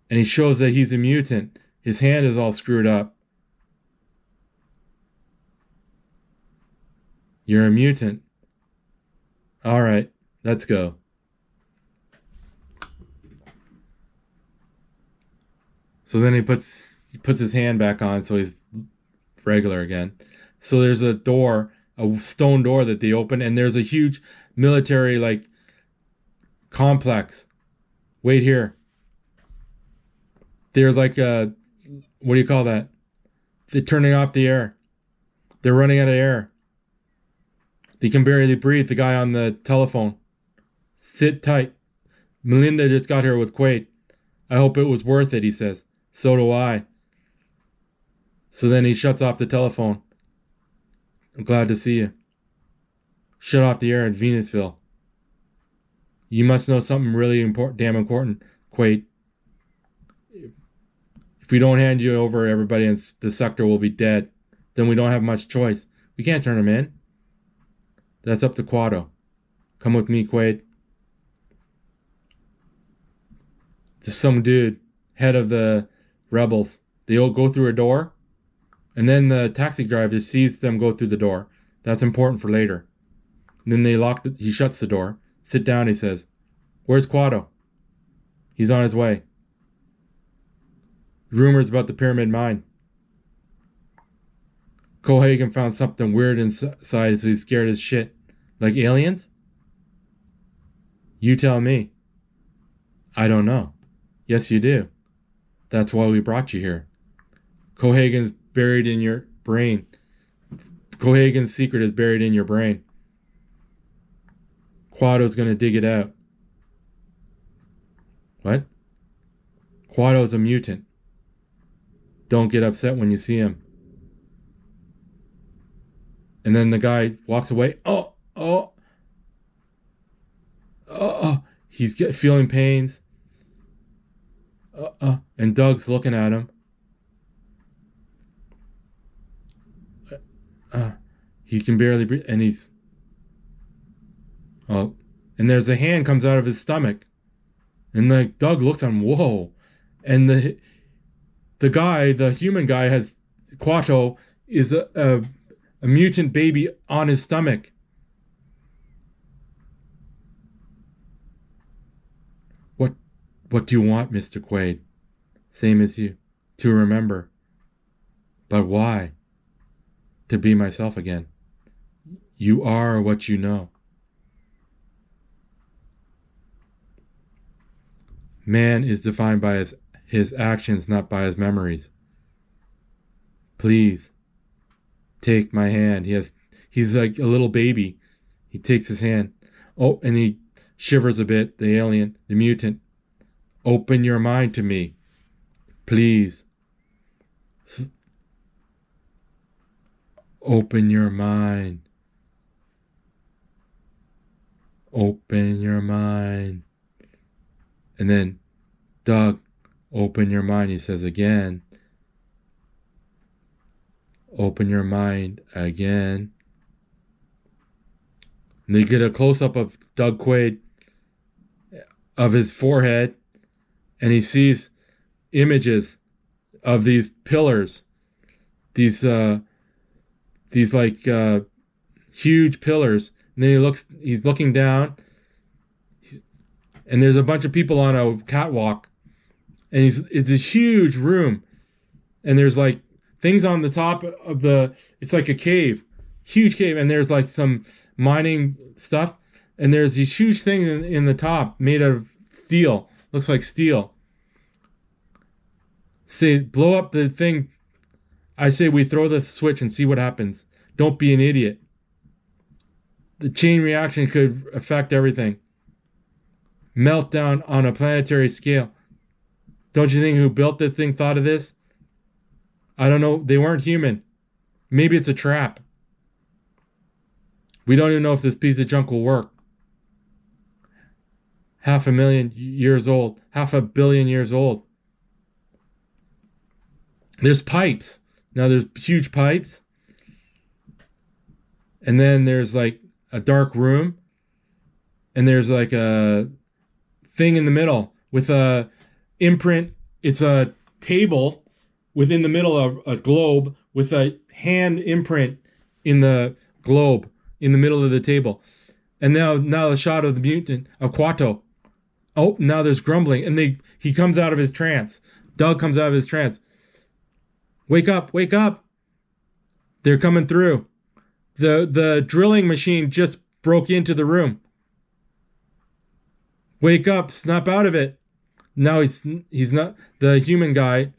And he shows that he's a mutant. His hand is all screwed up. You're a mutant. All right, let's go. So then he puts his hand back on so he's regular again. So there's a door, a stone door that they open, and there's a huge military like complex. Wait here. They're like what do you call that? They're turning off the air. They're running out of air. They can barely breathe. The guy on the telephone. Sit tight. Melinda just got here with Quaid. I hope it was worth it, he says. So do I. So then he shuts off the telephone. I'm glad to see you. Shut off the air in Venusville. You must know something really damn important, Quaid. If we don't hand you over, everybody in the sector will be dead. Then we don't have much choice. We can't turn them in. That's up to Kuato. Come with me, Quaid. Just some dude, head of the rebels. They all go through a door, and then the taxi driver sees them go through the door. That's important for later. And then he shuts the door. Sit down, he says. Where's Kuato? He's on his way. Rumors about the Pyramid Mine. Cohagen found something weird inside, so he's scared as shit. Like aliens? You tell me. I don't know. Yes, you do. That's why we brought you here. Cohagen's buried in your brain. Cohagen's secret is buried in your brain. Kuato's gonna dig it out. What? Kuato's a mutant. Don't get upset when you see him. And then the guy walks away. He's feeling pains. And Doug's looking at him. He can barely breathe, and he's... Oh, and there's a hand comes out of his stomach. And the Doug looks at him, whoa. And the guy, the human guy, has... Kuato is a mutant baby on his stomach. What do you want, Mr. Quaid? Same as you. To remember. But why? To be myself again. You are what you know. Man is defined by his actions, not by his memories. Please, take my hand. He's like a little baby. He takes his hand. Oh, and he shivers a bit, the alien, the mutant. Open your mind to me, please. Open your mind. Open your mind. And then, Doug, open your mind, he says again. Open your mind again. And they get a close-up of Doug Quaid, of his forehead, and he sees images of these pillars, these huge pillars. And then he's looking down, and there's a bunch of people on a catwalk, and it's a huge room, and there's like things on the top of it's like a cave, huge cave, and there's like some mining stuff, and there's these huge things in the top made out of steel, looks like steel. Say, blow up the thing. I say we throw the switch and see what happens. Don't be an idiot. The chain reaction could affect everything. Meltdown on a planetary scale. Don't you think who built the thing thought of this? I don't know. They weren't human. Maybe it's a trap. We don't even know if this piece of junk will work. 500,000 years old. 500 million years old. There's pipes. Now there's huge pipes. And then there's like a dark room. And there's like a thing in the middle with a imprint. It's a table within the middle of a globe with a hand imprint in the globe in the middle of the table. And now the shot of the mutant of Quato. Oh, now there's grumbling. And he comes out of his trance. Doug comes out of his trance. Wake up, wake up. They're coming through. The drilling machine just broke into the room. Wake up, snap out of it. Now he's not the human guy.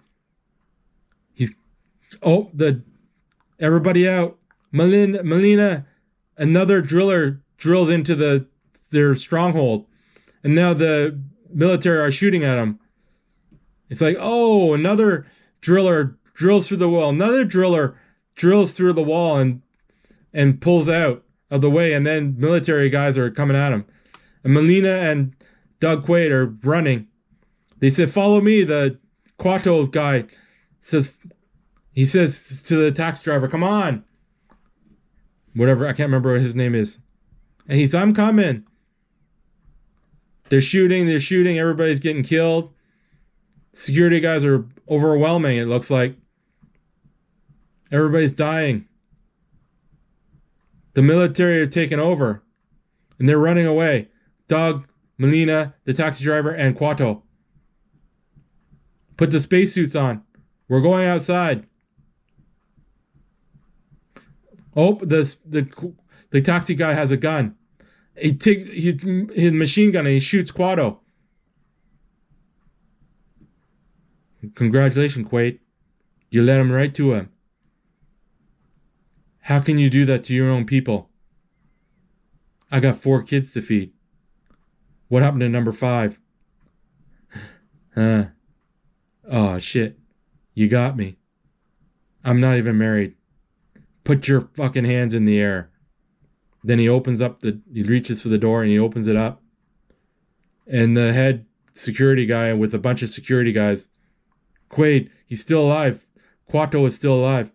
Everybody out. Melina, another driller drills into their stronghold. And now the military are shooting at him. It's like, oh, another driller drills through the wall. Another driller drills through the wall and pulls out of the way. And then military guys are coming at him. And Melina and Doug Quaid are running. They said, follow me. The Quato guy says to the taxi driver, come on. Whatever, I can't remember what his name is. And he says, I'm coming. They're shooting, everybody's getting killed. Security guys are overwhelming, it looks like. Everybody's dying. The military have taken over. And they're running away. Doug, Melina, the taxi driver, and Quato. Put the spacesuits on. We're going outside. Oh, the taxi guy has a gun. He takes his machine gun and he shoots Quato. Congratulations, Quaid. You led him right to him. How can you do that to your own people? I got 4 kids to feed. What happened to number 5? Oh, shit. You got me. I'm not even married. Put your fucking hands in the air. Then he reaches for the door and he opens it up. And the head security guy with a bunch of security guys, Quaid, he's still alive. Quato is still alive.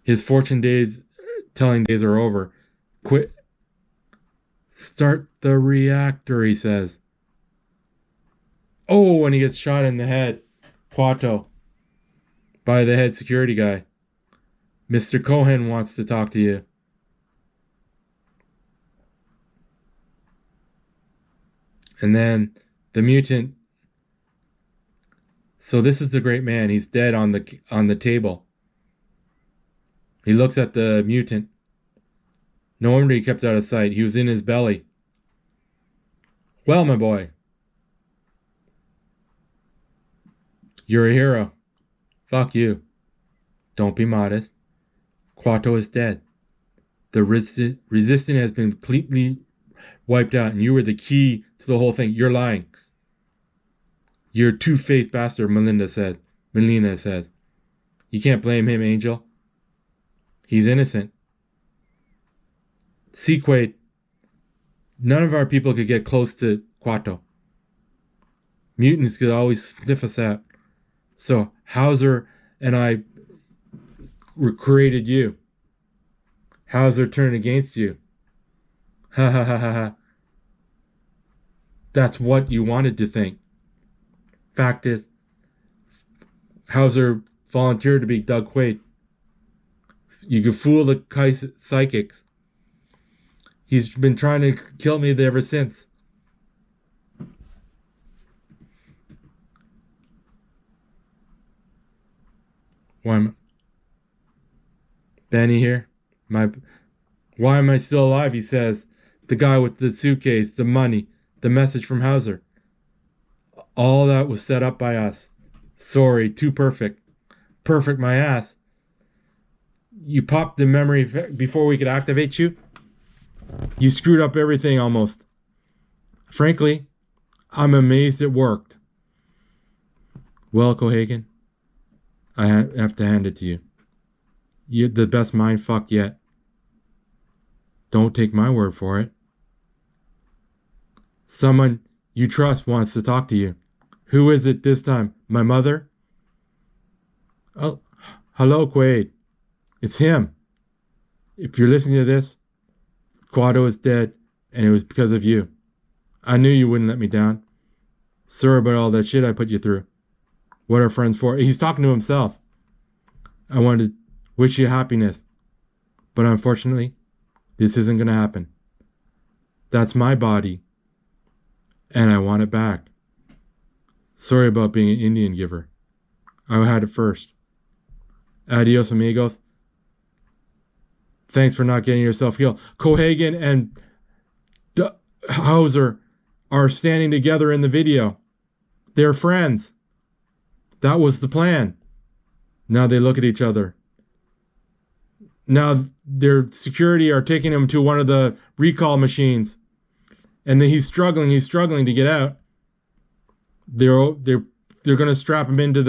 His fortune telling days are over. Start the reactor, he says. Oh, and he gets shot in the head. Quato. By the head security guy. Mr. Cohen wants to talk to you. And then the mutant. So this is the great man. He's dead on the table. He looks at the mutant. No wonder he kept out of sight. He was in his belly. Well, my boy. You're a hero. Fuck you. Don't be modest. Quato is dead. The resistance has been completely wiped out, and you were the key to the whole thing. You're lying. You're a two-faced bastard, Melina says. You can't blame him, Angel. He's innocent. See, Quaid, none of our people could get close to Quato. Mutants could always sniff us out. So Hauser and I created you. Hauser turned against you. Ha ha ha ha ha. That's what you wanted to think. Fact is, Hauser volunteered to be Doug Quaid. You could fool the psychics. He's been trying to kill me ever since. Why am Benny here? Why am I still alive? He says. The guy with the suitcase, the money, the message from Hauser. All that was set up by us. Sorry, too perfect. Perfect my ass. You popped the memory before we could activate you. You screwed up everything almost. Frankly, I'm amazed it worked. Well, Cohagen, I have to hand it to you. You're the best mindfuck yet. Don't take my word for it. Someone you trust wants to talk to you. Who is it this time? My mother? Oh, hello, Quaid. It's him. If you're listening to this, Quato is dead, and it was because of you. I knew you wouldn't let me down. Sorry about all that shit I put you through. What are friends for? He's talking to himself. I wanted to wish you happiness, but unfortunately, this isn't going to happen. That's my body, and I want it back. Sorry about being an Indian giver. I had it first. Adios, amigos. Thanks for not getting yourself killed. Cohagen and Hauser are standing together in the video. They're friends. That was the plan. Now they look at each other. Now their security are taking him to one of the recall machines. And then he's struggling to get out. They're going to strap him into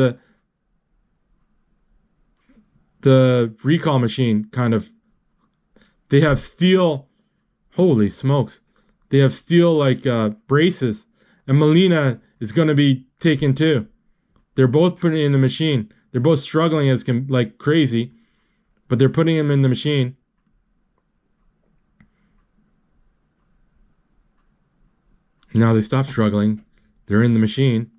the recall machine, kind of. They have steel, holy smokes. They have steel like braces. And Melina is going to be taken too. They're both putting in the machine. They're both struggling as like crazy, but they're putting him in the machine. Now they stop struggling. They're in the machine.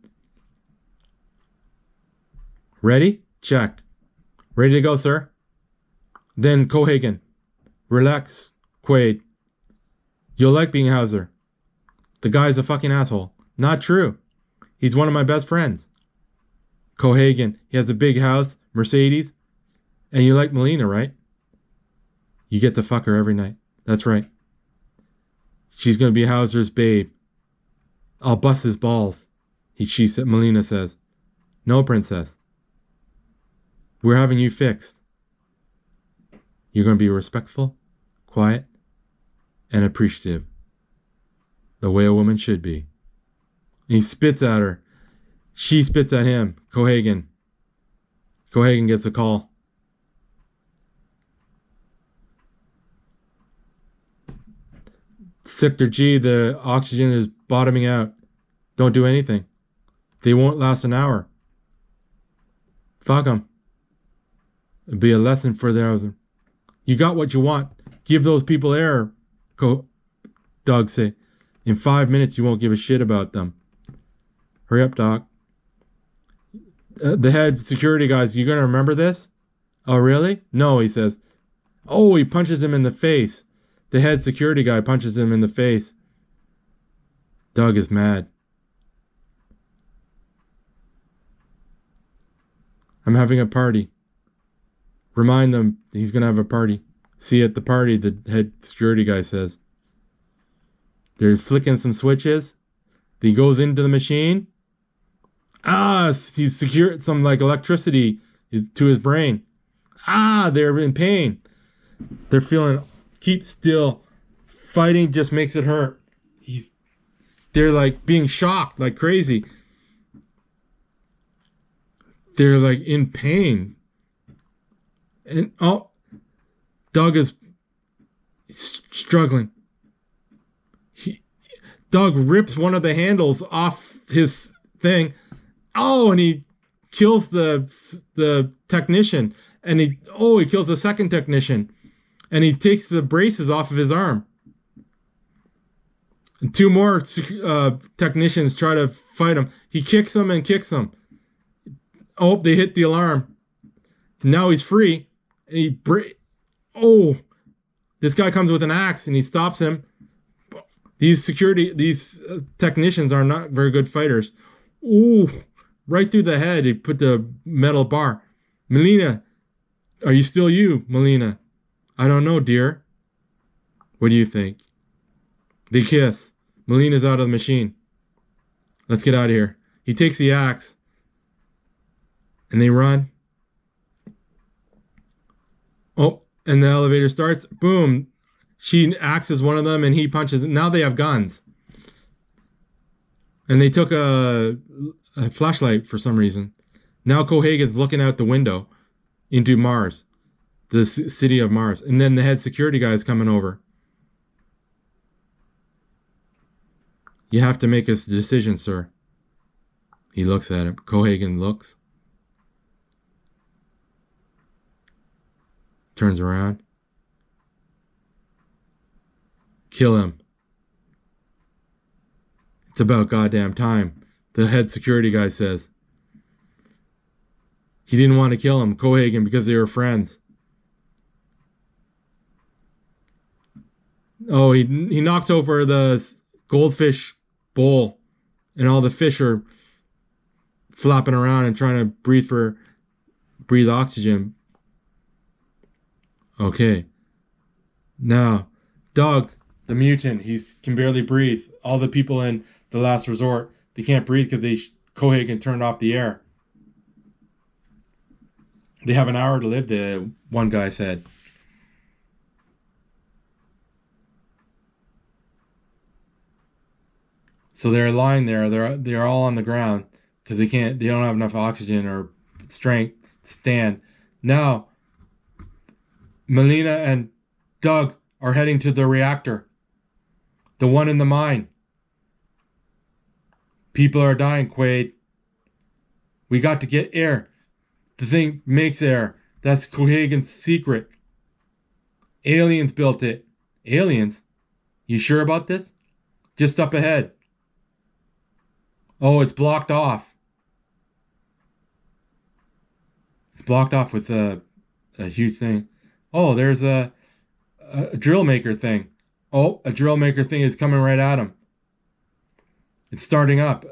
Ready? Check. Ready to go, sir? Then Cohagen. Relax, Quaid. You'll like being Hauser. The guy's a fucking asshole. Not true. He's one of my best friends. Cohagen, he has a big house, Mercedes. And you like Melina, right? You get to fuck her every night. That's right. She's gonna be Hauser's babe. I'll bust his balls. Melina says. No, princess. We're having you fixed. You're going to be respectful, quiet, and appreciative. The way a woman should be. And he spits at her. She spits at him. Cohagen. Cohagen gets a call. Sector G, the oxygen is bottoming out. Don't do anything. They won't last an hour. Fuck them. It'll be a lesson for them. You got what you want. Give those people air, Doug say. In 5 minutes, you won't give a shit about them. Hurry up, Doc. The head security guys, you gonna remember this? Oh, really? No, he says. Oh, he punches him in the face. The head security guy punches him in the face. Doug is mad. I'm having a party. Remind them he's going to have a party. See you at the party, the head security guy says. There's flicking some switches. He goes into the machine. He's secured some like electricity to his brain. They're in pain. They're feeling keep still. Fighting just makes it hurt. They're like being shocked like crazy. They're like in pain. And oh, Doug is struggling. Doug rips one of the handles off his thing. Oh, and he kills the technician. And he kills the second technician. And he takes the braces off of his arm. And two more technicians try to fight him. He kicks them and kicks them. Oh, they hit the alarm. Now he's free. And this guy comes with an axe and he stops him. These technicians are not very good fighters. Ooh, right through the head. He put the metal bar. Melina, are you still you, Melina? I don't know, dear. What do you think? They kiss. Melina's out of the machine. Let's get out of here. He takes the axe. And they run. Oh, and the elevator starts. Boom. She axes one of them and he punches. Now they have guns. And they took a flashlight for some reason. Now Cohagen's looking out the window into Mars. The city of Mars. And then the head security guy is coming over. You have to make a decision, sir. He looks at him. Cohagen looks. Turns around. Kill him. It's about goddamn time, the head security guy says. He didn't want to kill him, Cohagen, because they were friends. Oh, he knocks over the goldfish bowl, and all the fish are flapping around and trying to breathe oxygen. Okay. Now, Doug, the mutant, he can barely breathe. All the people in the last resort, they can't breathe because Cohagen turned off the air. They have an hour to live, the one guy said. So they're lying there. They're all on the ground because they don't have enough oxygen or strength to stand. Now, Melina and Doug are heading to the reactor. The one in the mine. People are dying, Quaid. We got to get air. The thing makes air. That's Cohagen's secret. Aliens built it. Aliens? You sure about this? Just up ahead. Oh, it's blocked off. It's blocked off with a huge thing. Oh, there's a drill maker thing. Oh, a drill maker thing is coming right at him. It's starting up.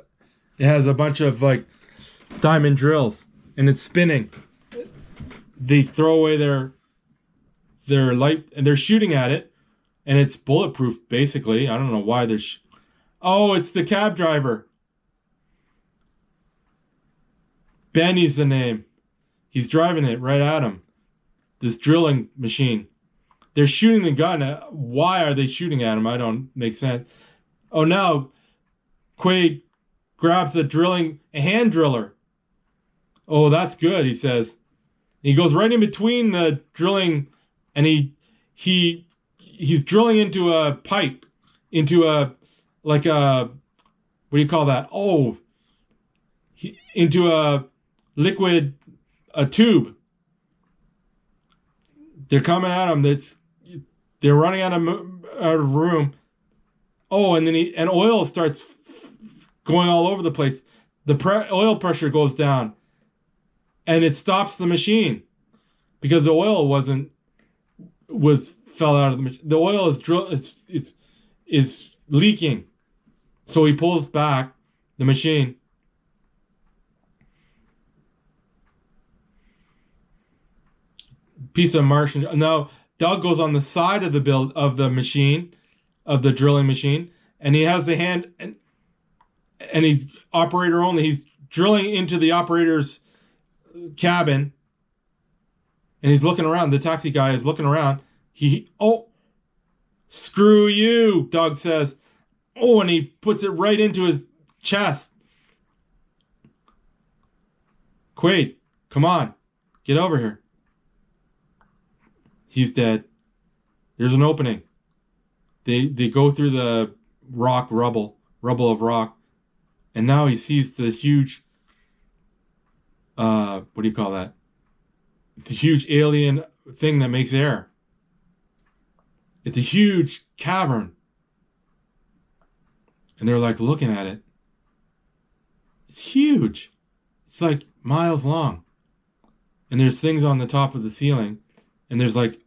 It has a bunch of like diamond drills and it's spinning. They throw away their light and they're shooting at it and it's bulletproof basically. I don't know why they're oh, it's the cab driver. Benny's the name. He's driving it right at him. This drilling machine. They're shooting the gun. Why are they shooting at him? I don't make sense. Oh, now Quaid grabs a hand driller. Oh, that's good, he says. He goes right in between the drilling and he's drilling into a pipe, into a what do you call that? Oh, into a liquid, a tube. They're coming at him. They're running out of room. Oh, and then oil starts going all over the place. The oil pressure goes down, and it stops the machine because the oil fell out of the machine. The oil is leaking, so he pulls back the machine. Piece of Martian. Now Doug goes on the side of the machine, of the drilling machine, and he has the hand and he's operator only. He's drilling into the operator's cabin, and he's looking around. The taxi guy is looking around. Screw you, Doug says. Oh, and he puts it right into his chest. Quaid, come on. Get over here. He's dead. There's an opening. They go through the rubble of rock, and now he sees the huge what do you call that? The huge alien thing that makes air. It's a huge cavern. And they're like looking at it. It's huge. It's like miles long. And there's things on the top of the ceiling. And there's like,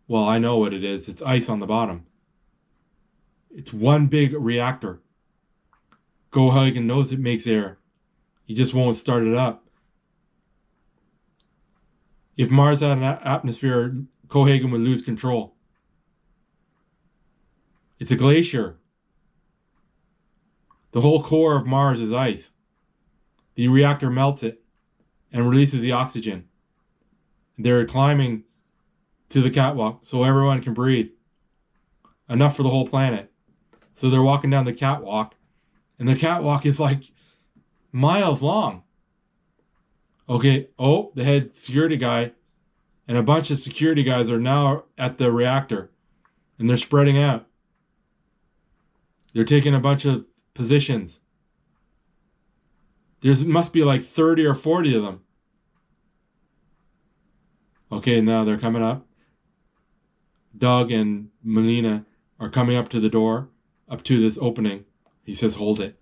well, I know what it is. It's ice on the bottom. It's one big reactor. Cohaagen knows it makes air. He just won't start it up. If Mars had an atmosphere, Cohaagen would lose control. It's a glacier. The whole core of Mars is ice. The reactor melts it and releases the oxygen. They're climbing to the catwalk so everyone can breathe. Enough for the whole planet. So they're walking down the catwalk, and the catwalk is like miles long. Okay, oh, the head security guy and a bunch of security guys are now at the reactor, and they're spreading out. They're taking a bunch of positions. There must be like 30 or 40 of them. Okay, now they're coming up. Doug and Melina are coming up to the door, up to this opening. He says, hold it.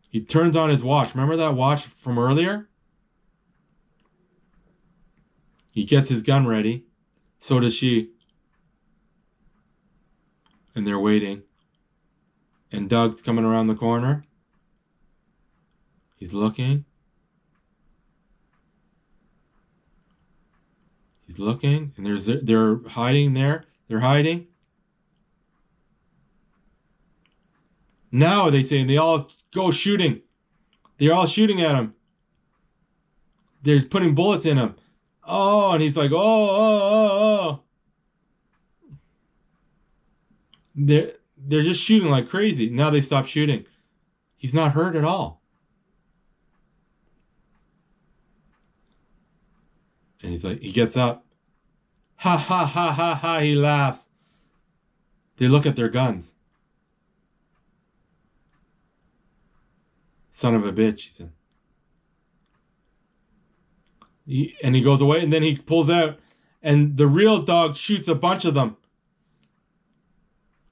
He turns on his watch. Remember that watch from earlier? He gets his gun ready. So does she. And they're waiting. And Doug's coming around the corner. He's looking. He's looking. And they're hiding there. They're hiding. Now they say, and they all go shooting. They're all shooting at him. They're putting bullets in him. Oh, and he's like, oh. They're just shooting like crazy. Now they stop shooting. He's not hurt at all. And he's like, he gets up. Ha, ha, ha, ha, ha, he laughs. They look at their guns. Son of a bitch, he said. And he goes away, and then he pulls out, and the real dog shoots a bunch of them.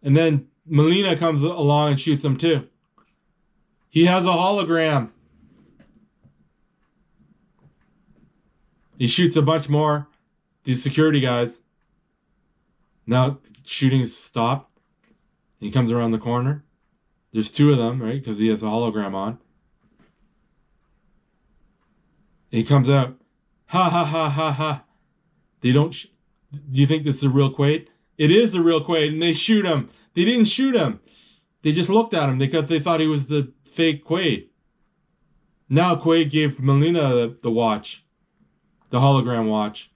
And then Melina comes along and shoots them too. He has a hologram. He shoots a bunch more. These security guys. Now shooting is stopped. He comes around the corner. There's two of them, right? Because he has a hologram on. And he comes out. Ha ha ha ha ha. They don't. Do you think this is the real Quaid? It is the real Quaid, and they shoot him. They didn't shoot him. They just looked at him because they thought he was the fake Quaid. Now Quaid gave Melina the watch, the hologram watch.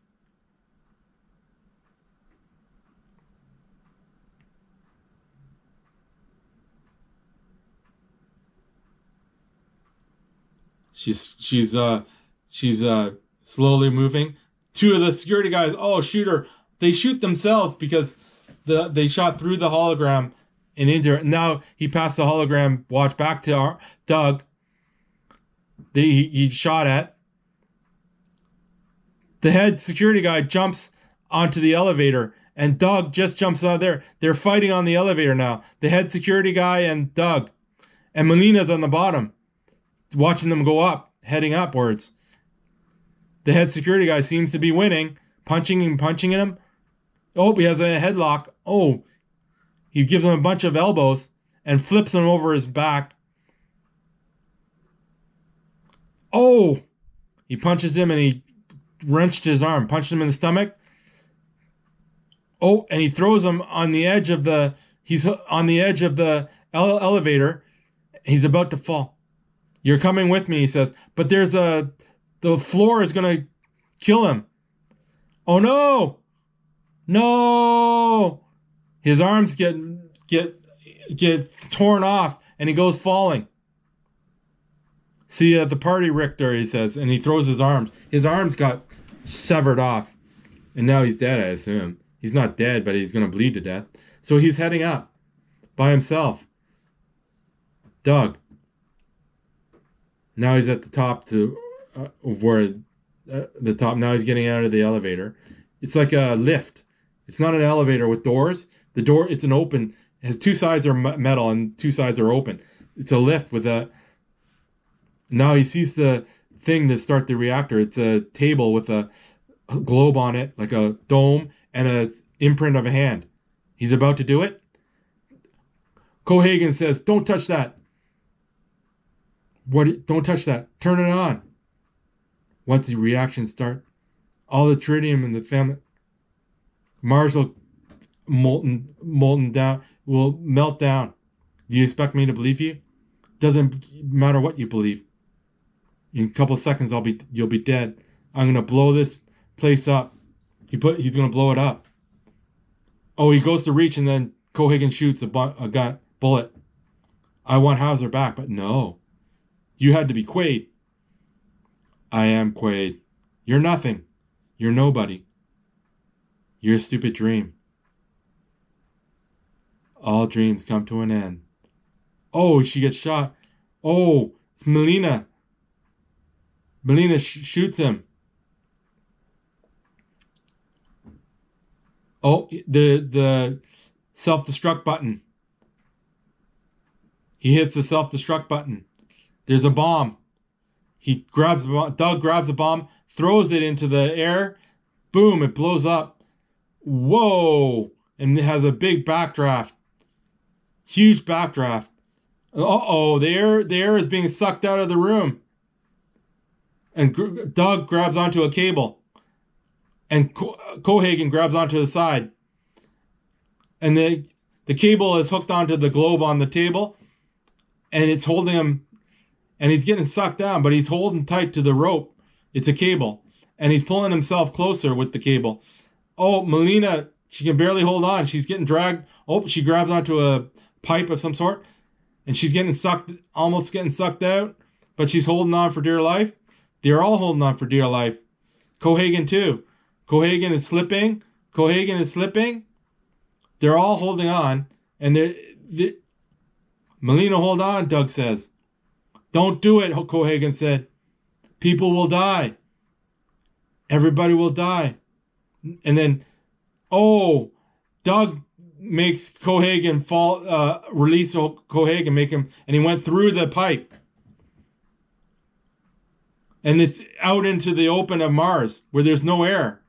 She's slowly moving. Two of the security guys, oh, shoot her. They shoot themselves because they shot through the hologram and into her. Now he passed the hologram watch back to Doug. He shot at. The head security guy jumps onto the elevator, and Doug just jumps out there. They're fighting on the elevator now. The head security guy and Doug. And Melina's on the bottom, watching them go up, heading upwards. The head security guy seems to be winning, punching at him. Oh, he has a headlock. Oh, he gives him a bunch of elbows and flips him over his back. Oh, he punches him and he wrenched his arm, punched him in the stomach. Oh, and he throws him on the edge of the, he's on the edge of the elevator. He's about to fall. You're coming with me, he says, but the floor is going to kill him. Oh no! No! His arms get torn off, and he goes falling. See you at the party, Richter, he says, and he throws his arms. His arms got severed off, and now he's dead, I assume. He's not dead, but he's going to bleed to death. So he's heading up by himself. Doug. Now he's at the top the top. Now he's getting out of the elevator. It's like a lift. It's not an elevator with doors. The door, it's an open, it has two sides are metal and two sides are open. It's a lift with a, now he sees the thing to start the reactor. It's a table with a globe on it, like a dome, and an imprint of a hand. He's about to do it. Cohaagen says, "Don't touch that." What? Don't touch that. Turn it on. Once the reactions start, all the tritium in the family, Mars will molten down, will melt down. Do you expect me to believe you? Doesn't matter what you believe. In a couple of seconds, you'll be dead. I'm gonna blow this place up. He's gonna blow it up. Oh, he goes to reach, and then Cohaagen shoots a bullet. I want Hauser back, but no. You had to be Quaid. I am Quaid. You're nothing. You're nobody. You're a stupid dream. All dreams come to an end. Oh, she gets shot. Oh, it's Melina. Melina shoots him. Oh, the self-destruct button. He hits the self-destruct button. There's a bomb. Doug grabs the bomb, throws it into the air. Boom, it blows up. Whoa! And it has a big backdraft. Huge backdraft. Uh-oh, the air is being sucked out of the room. And Doug grabs onto a cable. And Cohaagen grabs onto the side. And the cable is hooked onto the globe on the table. And it's holding him. And he's getting sucked down, but he's holding tight to the rope. It's a cable. And he's pulling himself closer with the cable. Oh, Melina, she can barely hold on. She's getting dragged. Oh, she grabs onto a pipe of some sort. And she's almost getting sucked out. But she's holding on for dear life. They're all holding on for dear life. Cohaagen too. Cohaagen is slipping. Cohaagen is slipping. They're all holding on. And Melina, hold on, Doug says. Don't do it, Cohaagen said. People will die. Everybody will die. And then, Doug makes Cohaagen release Cohaagen, and he went through the pipe. And it's out into the open of Mars, where there's no air.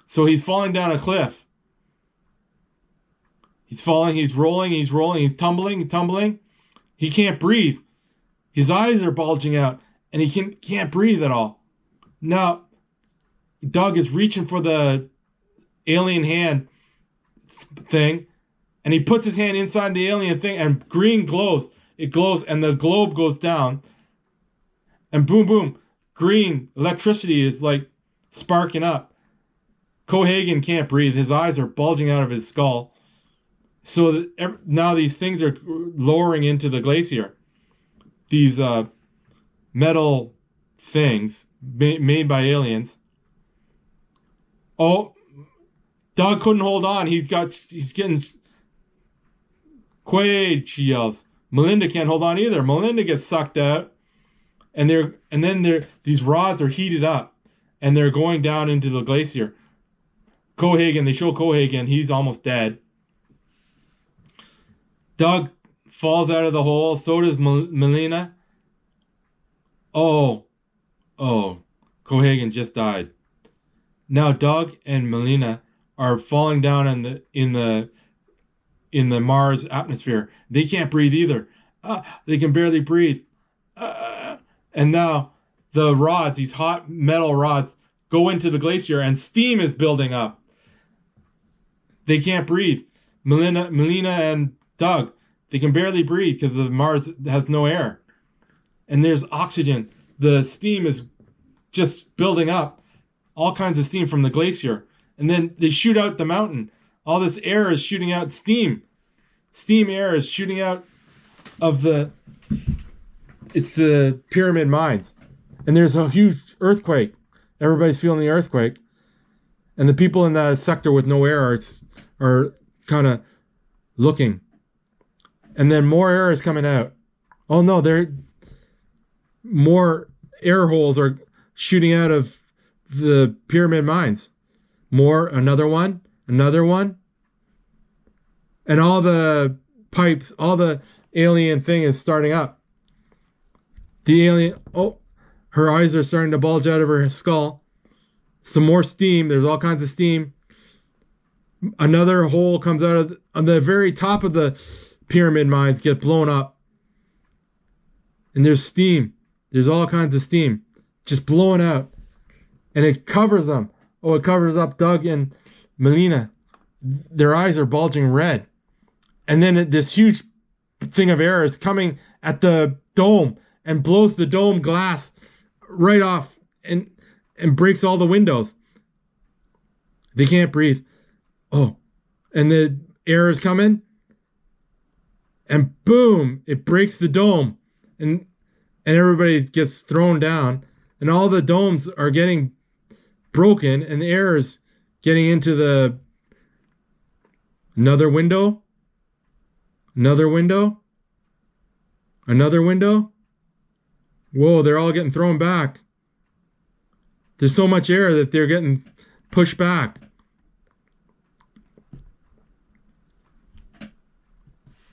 So he's falling down a cliff. He's falling, he's rolling, he's tumbling. He can't breathe. His eyes are bulging out, and he can't breathe at all. Now, Doug is reaching for the alien hand thing, and he puts his hand inside the alien thing, and green glows. It glows, and the globe goes down, and boom, boom, green electricity is like sparking up. Cohaagen can't breathe. His eyes are bulging out of his skull. So now these things are lowering into the glacier. These metal things made by aliens. Oh, Doug couldn't hold on. He's getting Quaid, she yells. Melinda can't hold on either. Melinda gets sucked out. And these rods are heated up, and they're going down into the glacier. Cohaagen, they show Cohaagen, he's almost dead. Doug falls out of the hole, so does Melina. Oh, Cohaagen just died. Now Doug and Melina are falling down in the Mars atmosphere. They can't breathe either. They can barely breathe. And now the rods, these hot metal rods, go into the glacier, and steam is building up. They can't breathe. Melina and Doug, they can barely breathe because the Mars has no air. And there's oxygen. The steam is just building up. All kinds of steam from the glacier. And then they shoot out the mountain. all this air is shooting out, steam air is shooting out of it's the pyramid mines, and there's a huge earthquake. Everybody's feeling the earthquake, and the people in that sector with no air are kind of looking, and then more air is coming out. Oh no, more air holes are shooting out of the pyramid mines. Another one, and all the pipes, all the alien thing is starting up. The alien, her eyes are starting to bulge out of her skull. Some more steam. There's all kinds of steam. Another hole comes out of on the very top of the pyramid mines, get blown up. And there's steam. There's all kinds of steam just blowing out. And it covers them. Oh, it covers up Doug and Melina. Their eyes are bulging red. And then this huge thing of air is coming at the dome and blows the dome glass right off and breaks all the windows. They can't breathe. Oh, and the air is coming, and boom, it breaks the dome, and everybody gets thrown down, and all the domes are getting broken, and the air is getting into another window. Whoa, they're all getting thrown back. There's so much air that they're getting pushed back.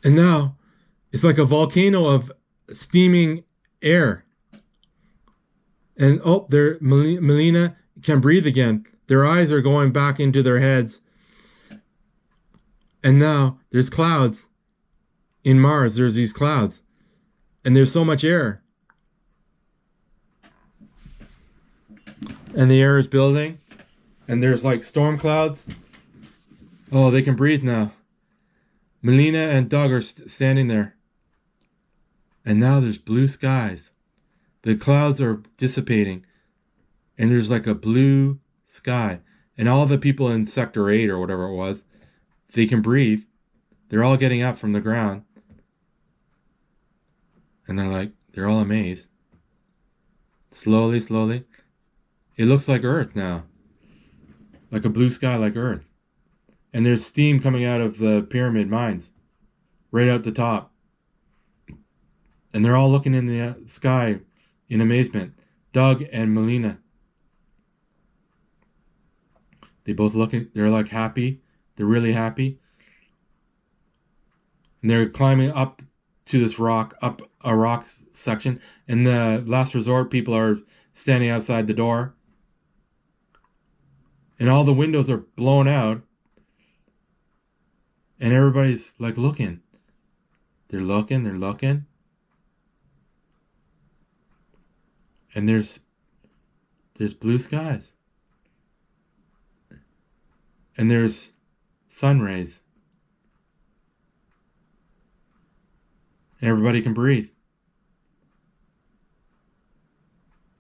And now it's like a volcano of steaming air. And Melina can breathe again. Their eyes are going back into their heads. And now there's clouds. In Mars, there's these clouds. And there's so much air. And the air is building. And there's like storm clouds. Oh, they can breathe now. Melina and Doug are standing there. And now there's blue skies. The clouds are dissipating. And there's like a blue sky. And all the people in Sector 8 or whatever it was, they can breathe. They're all getting up from the ground. And they're all amazed. Slowly, slowly. It looks like Earth now. Like a blue sky like Earth. And there's steam coming out of the pyramid mines. Right out the top. And they're all looking in the sky in amazement. Doug and Melina. They both they're like happy. They're really happy. And they're climbing up to this rock, up a rock section. And the last resort people are standing outside the door. And all the windows are blown out. And everybody's like looking. They're looking. And there's blue skies. And there's sun rays. And everybody can breathe.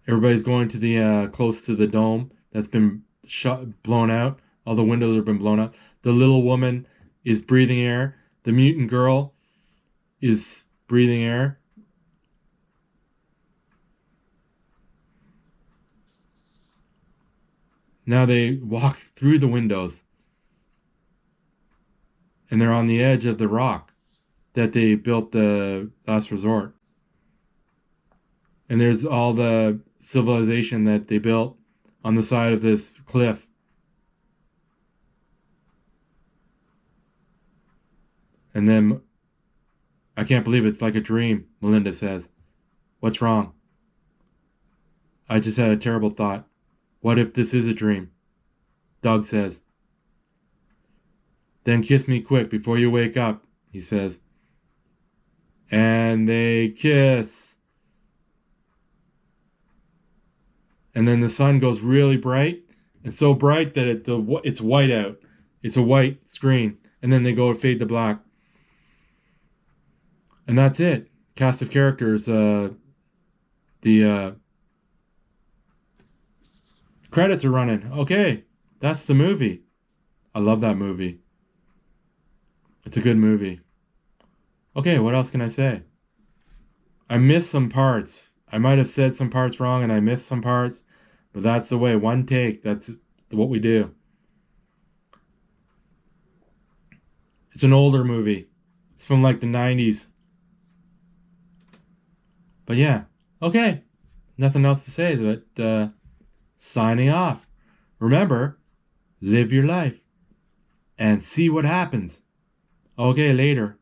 Everybody's going to the close to the dome that's been blown out. All the windows have been blown out. The little woman is breathing air. The mutant girl is breathing air. Now they walk through the windows. And they're on the edge of the rock that they built the last resort. And there's all the civilization that they built on the side of this cliff. And then, I can't believe it's like a dream, Melinda says. What's wrong? I just had a terrible thought. What if this is a dream? Doug says. Then kiss me quick before you wake up, he says. And they kiss. And then the sun goes really bright. It's so bright that it's white out. It's a white screen. And then they go fade to black. And that's it. Cast of characters. The credits are running. Okay, that's the movie. I love that movie. It's a good movie. Okay, what else can I say? I missed some parts. I might have said some parts wrong and I missed some parts, but that's the way. One take. That's what we do. It's an older movie. It's from like the 90s. But yeah. Okay. Nothing else to say but signing off. Remember, live your life and see what happens. Okay, later.